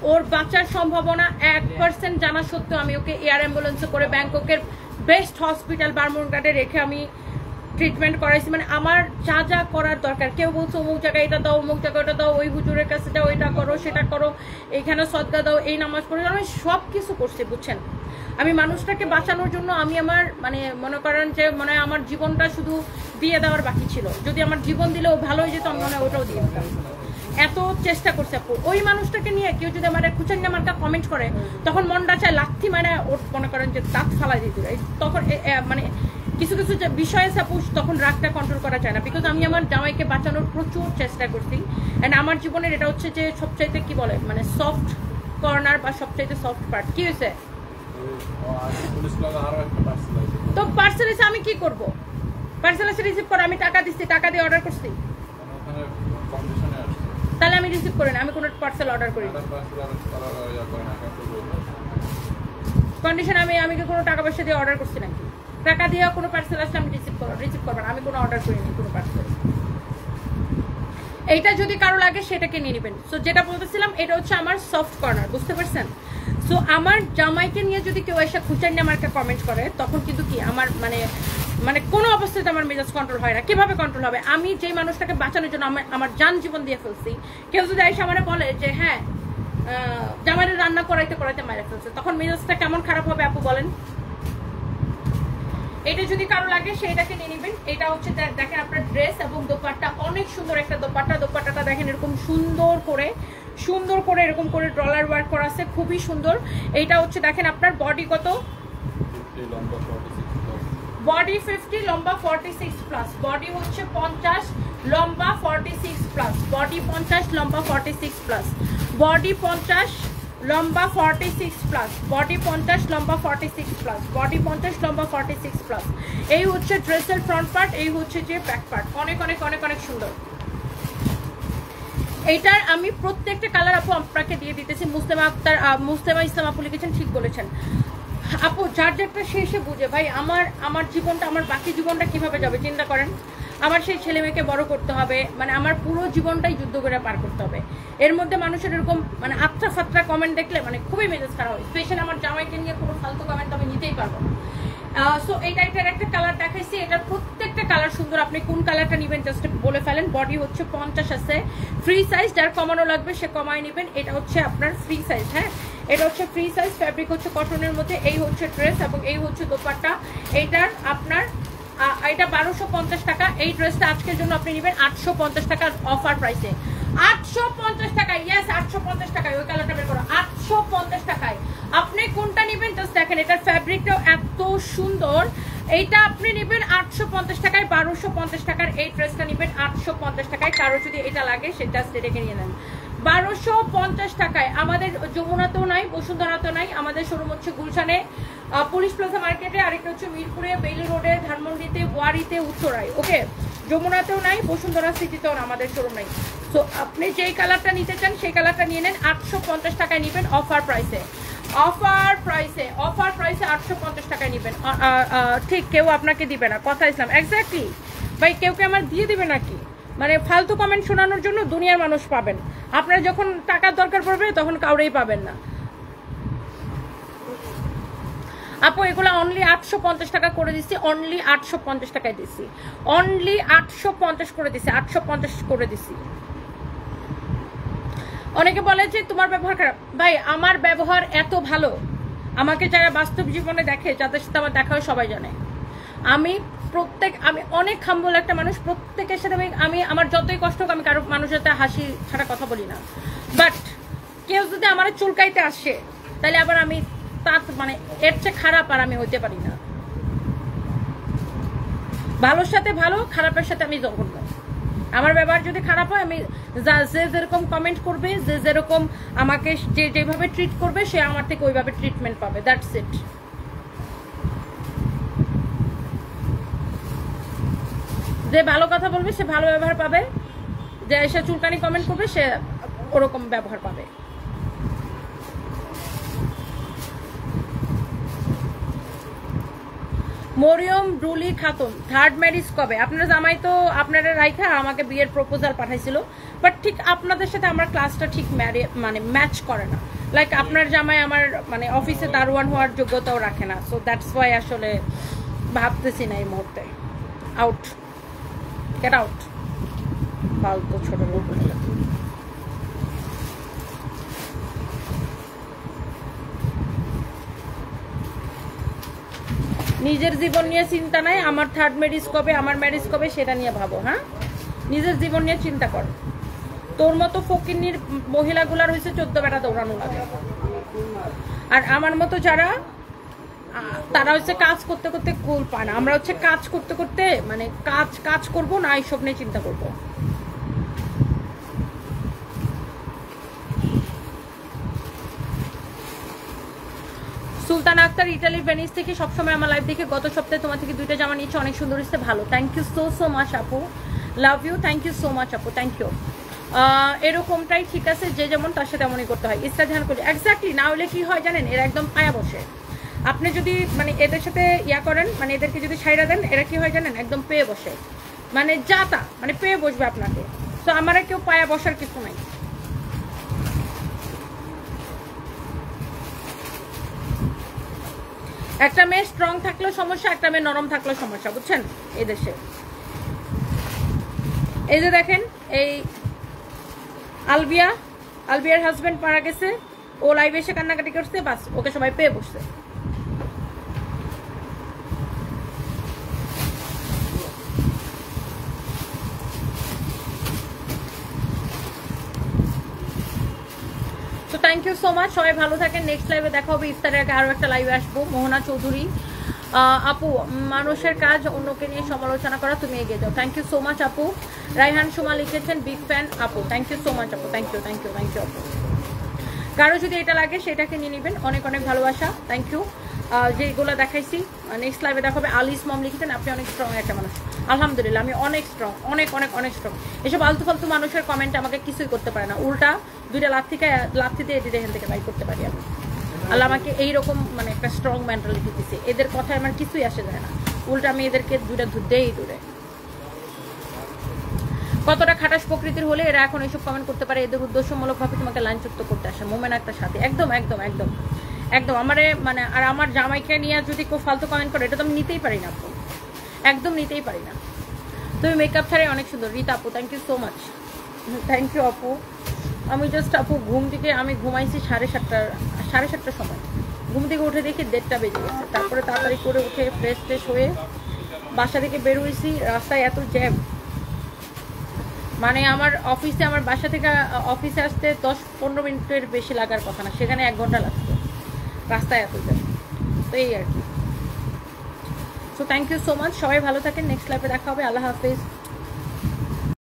ওর বাঁচার সম্ভাবনা 1% জানা সত্ত্বেও আমি ওকে এয়ার অ্যাম্বুলেন্সে করে ব্যাংককের বেস্ট হসপিটাল বারমুডাতে রেখে আমি ট্রিটমেন্ট করাইছি। মানে আমার যা যা করার দরকার, কেউ বলছে অমুক জায়গায় এটা দাও, অমুক জায়গায় ওটা দাও, ওই হুজুরের কাছে যাও, এটা করো সেটা করো, এইখানে সদকা দাও, এই নামাজ পড়ে, আমি সব কিছু করছি বুঝছেন। আমি মানুষটাকে বাঁচানোর জন্য আমি আমার মনে করেন যে আমার জীবনটা শুধু দিয়ে দেওয়ার বাকি ছিল। যদি আমার জীবন দিলেও ভালো হয়ে যেত, আমি মনে হয় ওটাও দিয়ে দিতাম। এত চেষ্টা করছে আপু। ওই মানুষটাকে নিয়ে কেউ যদি আমার খুচান্না মার্কা কমেন্ট করে, তখন মনটা চায় লাথি মানে ওর মনে করেন যে দাঁত ফালাই দিতে। তখন কিছু কিছু বিষয়ে সাপোজ তখন রাগটা কন্ট্রোল করা যায় না, বিকজ আমি আমার জামাইকে বাঁচানোর প্রচুর চেষ্টা করছি। অ্যান্ড আমার জীবনের এটা হচ্ছে যে সবচাইতে কি বলে সফট কর্নার বা সবচেয়ে সফট পার্ট। কি হয়েছে? তো পার্সেল এসে আমি কি করব? পার্সেল এসে রিসিভ করে আমি টাকা দিচ্ছি, টাকা দিয়ে অর্ডার করছি, তাহলে আমি রিসিভ করি না, আমি কোনো পার্সেল অর্ডার করি না। কন্ডিশন আমি কি কোনো টাকা পয়সা দিয়ে অর্ডার করছি নাকি? টাকা দিয়ে কোনো পার্সেল আসলে আমি রিসিভ করবো না, আমি কোনো অর্ডার করিনি কোনো পার্সেল। এইটা যদি কারো লাগে সেটাকে নিয়ে নেবেন। সো যেটা বলতেছিলাম, এটা হচ্ছে আমার সফট কর্নার, বুঝতে পারছেন? সো আমার জামাইকে নিয়ে যদি কেউ এসে খুঁচাই নিয়ে আমাকে কমেন্ট করে, তখন কিন্তু কি আমার মানে কোনো অবস্থাতে আমার মেজাজ কন্ট্রোল হয় না। কিভাবে কন্ট্রোল হবে? আমি যেই মানুষটাকে বাঁচানোর জন্য আমার জান জীবন দিয়ে ফেলছি, কেউ যদি এসে আমার বলে যে হ্যাঁ জামাইয়ের রান্না করাইতে মেরে ফেলছে, তখন মেজাজটা কেমন খারাপ হবে আপু বলেন? এটা যদি কারো লাগে সেটাকে নিয়ে নেবেন। এটা হচ্ছে দেখেন আপনার ড্রেস এবং দোপাট্টা, অনেক সুন্দর একটা দোপাট্টা। দোপাট্টাটা দেখেন এরকম সুন্দর করে এরকম করে ডলার ওয়ার্ক করা আছে, খুবই সুন্দর। এইটা হচ্ছে দেখেন আপনার বডি কত, বডি 50, লম্বা 46 প্লাস, বডি হচ্ছে 50, লম্বা 46 প্লাস, বডি 50, লম্বা 46 প্লাস, বডি 50, লম্বা 46 প্লাস, বডি 50, লম্বা 46 প্লাস, বডি 50, লম্বা 46 প্লাস। এই হচ্ছে ড্রেসের ফ্রন্ট পার্ট, এই হচ্ছে যে ব্যাক পার্ট। অনেক অনেক অনেক অনেক সুন্দর। এইটার আমি প্রত্যেকটা কালার আপু আপনাকে দিয়ে দিতেছি। মুস্তেমা ইসলাম আপু লিখেছেন, ঠিক বলেছেন আপু, যার যেটা শেষে বুঝে। ভাই আমার জীবনটা, আমার বাকি জীবনটা কিভাবে যাবে চিন্তা করেন। আমার সেই ছেলে মেয়েকে বড় করতে হবে, মানে আমার পুরো জীবনটাই যুদ্ধ করে পার করতে হবে। এর মধ্যে মানুষের এরকম মানে আত্রা ফাত্রা কমেন্ট দেখলে মানে খুবই মেজাজ খারাপ হয়। স্পেশালি আমার জামাইকে নিয়ে কোনো ফালতু কমেন্ট আমি নিতেই পারবো না। সো এটার একটা কালার দেখাইছি, এটার প্রত্যেকটা কালার সুন্দর। আপনি কোন কালারটা নেবেন জাস্ট বলে ফেলেন। বডি হচ্ছে 50 আছে, ফ্রি সাইজ, যার কমানো লাগবে সে কমায় নেবেন। এটা হচ্ছে আপনার ফ্রি সাইজ, হ্যাঁ এটা হচ্ছে ফ্রি সাইজ। ফ্যাব্রিক হচ্ছে কটনের মধ্যে। এই হচ্ছে ড্রেস এবং এই হচ্ছে দোপাট্টা। এইটার আপনার এটা 1250 টাকা। এই ড্রেসটা আজকের জন্য আপনি নেবেন 850 টাকা অফার প্রাইসে। 850 টাকায়, ইয়েস 850 টাকায়। ওই কালারটা বের করো, 850 টাকায়। আপনি কোনটা নেবেন জাস্ট দেখেন, এটার ফ্যাব্রিকটাও এত সুন্দর। এইটা আপনি নেবেন 850 টাকায়। 1250 টাকার এই ড্রেসটা নেবেন 850 টাকায়। কারো যদি এটা লাগে সেটা ডেকে নিয়ে নেন 1250 টাকায়। আমাদের যমুনাতেও নাই, বসুন্ধরাতেও নাই। আমাদের শোরুম হচ্ছে গুলশানে, পুলিশ প্লাজা মার্কেটে, আরেকটা হচ্ছে মিরপুরে, বেইলি রোডে, ধানমন্ডিতে, ওয়ারিতে, উত্তরায়। ওকে, যমুনাতেও নাই, বসুন্ধরা সিটিতেও আমাদের শোরুম নাই। তো আপনি যেই কালারটা নিতে চান সেই কালারটা নিয়ে নেন। 850 টাকায় নেবেন অফার প্রাইসে। অফার প্রাইসে 850 টাকায় নেবেন। ঠিক কেউ আপনাকে দিবে না, কথা ইসলাম এক্স্যাক্টলি ভাই। কেউ আমার দিয়ে দিবে নাকি? মানে ফালতু কমেন্ট শোনানোর জন্য দুনিয়ার মানুষ পাবেন, আপনারা যখন টাকার দরকার পড়বে তখন কাউরেই পাবেন না। আপু এগুলো অনলি 850 টাকা করে দিচ্ছি, অনলি 850 টাকায় দিচ্ছি, অনলি 850 করে দিচ্ছি, 850 করে দিচ্ছি। অনেকে বলে যে তোমার ব্যবহার খারাপ। ভাই আমার ব্যবহার এত ভালো, আমাকে যারা বাস্তব জীবনে দেখে, যাদের সাথে আমার দেখা হয় সবাই জানে আমি অনেক হাম্বল একটা মানুষ। প্রত্যেকের সাথে আমি আমার যতই কষ্ট হোক আমি কারো মানুষের সাথে হাসি ছাড়া কথা বলি না। বাট কেউ যদি আমার চুলকাইতে আসে তাহলে আবার আমি তার মানে এর চেয়ে খারাপ আর আমি হইতে পারি না। ভালোর সাথে ভালো, খারাপের সাথে আমি জঘন্য। আমার ব্যবহার যদি খারাপ হয়, আমি যে যেরকম কমেন্ট করবে, যে যেরকম আমাকে যেভাবে ট্রিট করবে, সে আমার থেকে ওইভাবে ট্রিটমেন্ট পাবে। That's it. যে ভালো কথা বলবে সে ভালো ব্যবহার পাবে, যে সে চুলকানি কমেন্ট করবে সে ওরকম ব্যবহার পাবে। মরিয়ম রুলি খাতুন, থার্ড ম্যারেজ কবে? আপনারা জামাই তো আপনারা রাইখা আমাকে বিয়ের প্রপোজাল পাঠাইছিল, বাট ঠিক আপনাদের সাথে আমার ক্লাসটা ঠিক মানে ম্যাচ করে না। লাইক আপনার জামাই আমার মানে অফিসে দারোয়ান হওয়ার যোগ্যতাও রাখে না। সো দ্যাটস ওয়াই আসলে ভাবতেছি না এই মুহূর্তে। আউট, গেট আউট, ফালতু ছোট লোক। নিজের জীবন নিয়ে চিন্তা নাই, আমার থার্ড ম্যারেজ কবে, আমার ম্যারেজ কবে সেটা নিয়ে ভাবো। হ্যাঁ, নিজের জীবন নিয়ে চিন্তা কর। তোর মতো ফকিন্নির মহিলাগুলার হয়েছে 14 বেটা দৌড়ানো লাগে, আর আমার মতো যারা তারা হচ্ছে কাজ করতে করতে কুল পায় না। আমরা হচ্ছে কাজ করতে করতে মানে কাজ করবো না, এইসব নিয়ে চিন্তা করবো। সুলতান আক্তার ইটালি ভেনিস থেকে সবসময় আমার লাইভ দেখে গত সপ্তাহে তোমার থেকে 2টা জামা নিয়েছি, অনেক সুন্দর হচ্ছে, ভালো। থ্যাংক ইউ সো মাচ আপু, love you, thank you so much আপু, থ্যাংক ইউ। এরকমটাই ঠিক আছে, যে যেমন তার সাথে তেমনই করতে হয়। ইস্তাজাহান করি এক্স্যাক্টলি, না হলে কি হয় জানেন, এরা একদম পায়া বসে। আপনি যদি মানে এদের সাথে ইয়া করেন, মানে এদেরকে যদি ছাইড়া দেন, এরা কি হয় জানেন, একদম পেয়ে বসে, মানে যাতা মানে পেয়ে বসবে আপনাকে। তো আমার কেউ পায়া বসার কিছু নাই। একটা মেয়ে স্ট্রং থাকলেও সমস্যা, একটা মেয়ে নরম থাকলেও সমস্যা, বুঝছেন এই দেশে। এই যে দেখেন, এই আলবিয়ার হাজবেন্ড মারা গেছে, ও লাইভে এসে কান্নাকাটি করছে, বাস ওকে সবাই পেয়ে বসছে। তো থ্যাংক ইউ সো মাচ, সবাই ভালো থাকেন। নেক্সট লাইভে দেখা হবে, ইফতারের আগে আরও একটা লাইভে আসবো। মোহনা চৌধুরী আপু, মানুষের কাজ অন্যকে নিয়ে সমালোচনা করা, তুমি এগিয়ে যাও। থ্যাংক ইউ সো মাচ আপু। রাইহান সুমা লিখেছেন বিগ ফ্যান আপু, থ্যাংক ইউ সো মাচ আপু, thank you thank you thank you আপু। কারো যদি এটা লাগে সেটাকে নিয়ে নেবেন, অনেক অনেক ভালোবাসা, থ্যাংক ইউ। যেগুলো দেখাইছি নেক্সট লাইভে দেখাবে। আলিস মম লিখেছেন আপনি অনেক স্ট্রং একটা মানুষ, আলহামদুলিল্লাহ আমি অনেক স্ট্রং, অনেক অনেক অনেক স্ট্রং। এসব আলতু ফালতু মানুষের কমেন্টে আমাকে কিছুই করতে পারে না, উল্টা 2টা লাথি দিয়ে এখান থেকে বাই করতে পারি আমি। আল্লাহ আমাকে এইরকম মানে একটা স্ট্রং মেন্টালিটি দিচ্ছে, এদের কথায় আমার কিছুই আসে যায় না, উল্টা আমি এদেরকে 2টা দেই দূরে। কতটা খাটাস প্রকৃতির হলে এরা এখন এইসব কমেন্ট করতে পারে, এদের উদ্দেশ্যমূলকভাবে তোমাকে লাইনচ্যুত করতে আসে। মোমেন একটা সাথে একদম একদম একদম একদম আমারে মানে, আর আমার জামাইকে নিয়ে যদি কেউ ফালতু কমেন্ট করে, এটা তো আমি নিতেই পারি না আপু, একদম নিতেই পারি না। তুমি মেকআপ ছাড়াই অনেক সুন্দর। রীতা আপু thank you so much, thank you আপু। আমি জাস্ট আপু ঘুম থেকে আমি ঘুমাইছি 7:30টার সময়, ঘুম থেকে উঠে দেখি 1:30টা বেজে গেছে। তারপরে তাড়াতাড়ি করে উঠে ফ্রেশ হয়ে বাসা থেকে বের হয়েছি, রাস্তায় এত জ্যাম, মানে আমার অফিসে, আমার বাসা থেকে অফিসে আসতে 10-15 মিনিটের বেশি লাগার কথা না, সেখানে 1 ঘন্টা লাগতো, রাস্তায় এত জ্যাম। তো এই আর কি। So thank you so much, সবাই ভালো থাকেন, নেক্সট লাইভে দেখা হবে, আল্লাহ হাফিজ।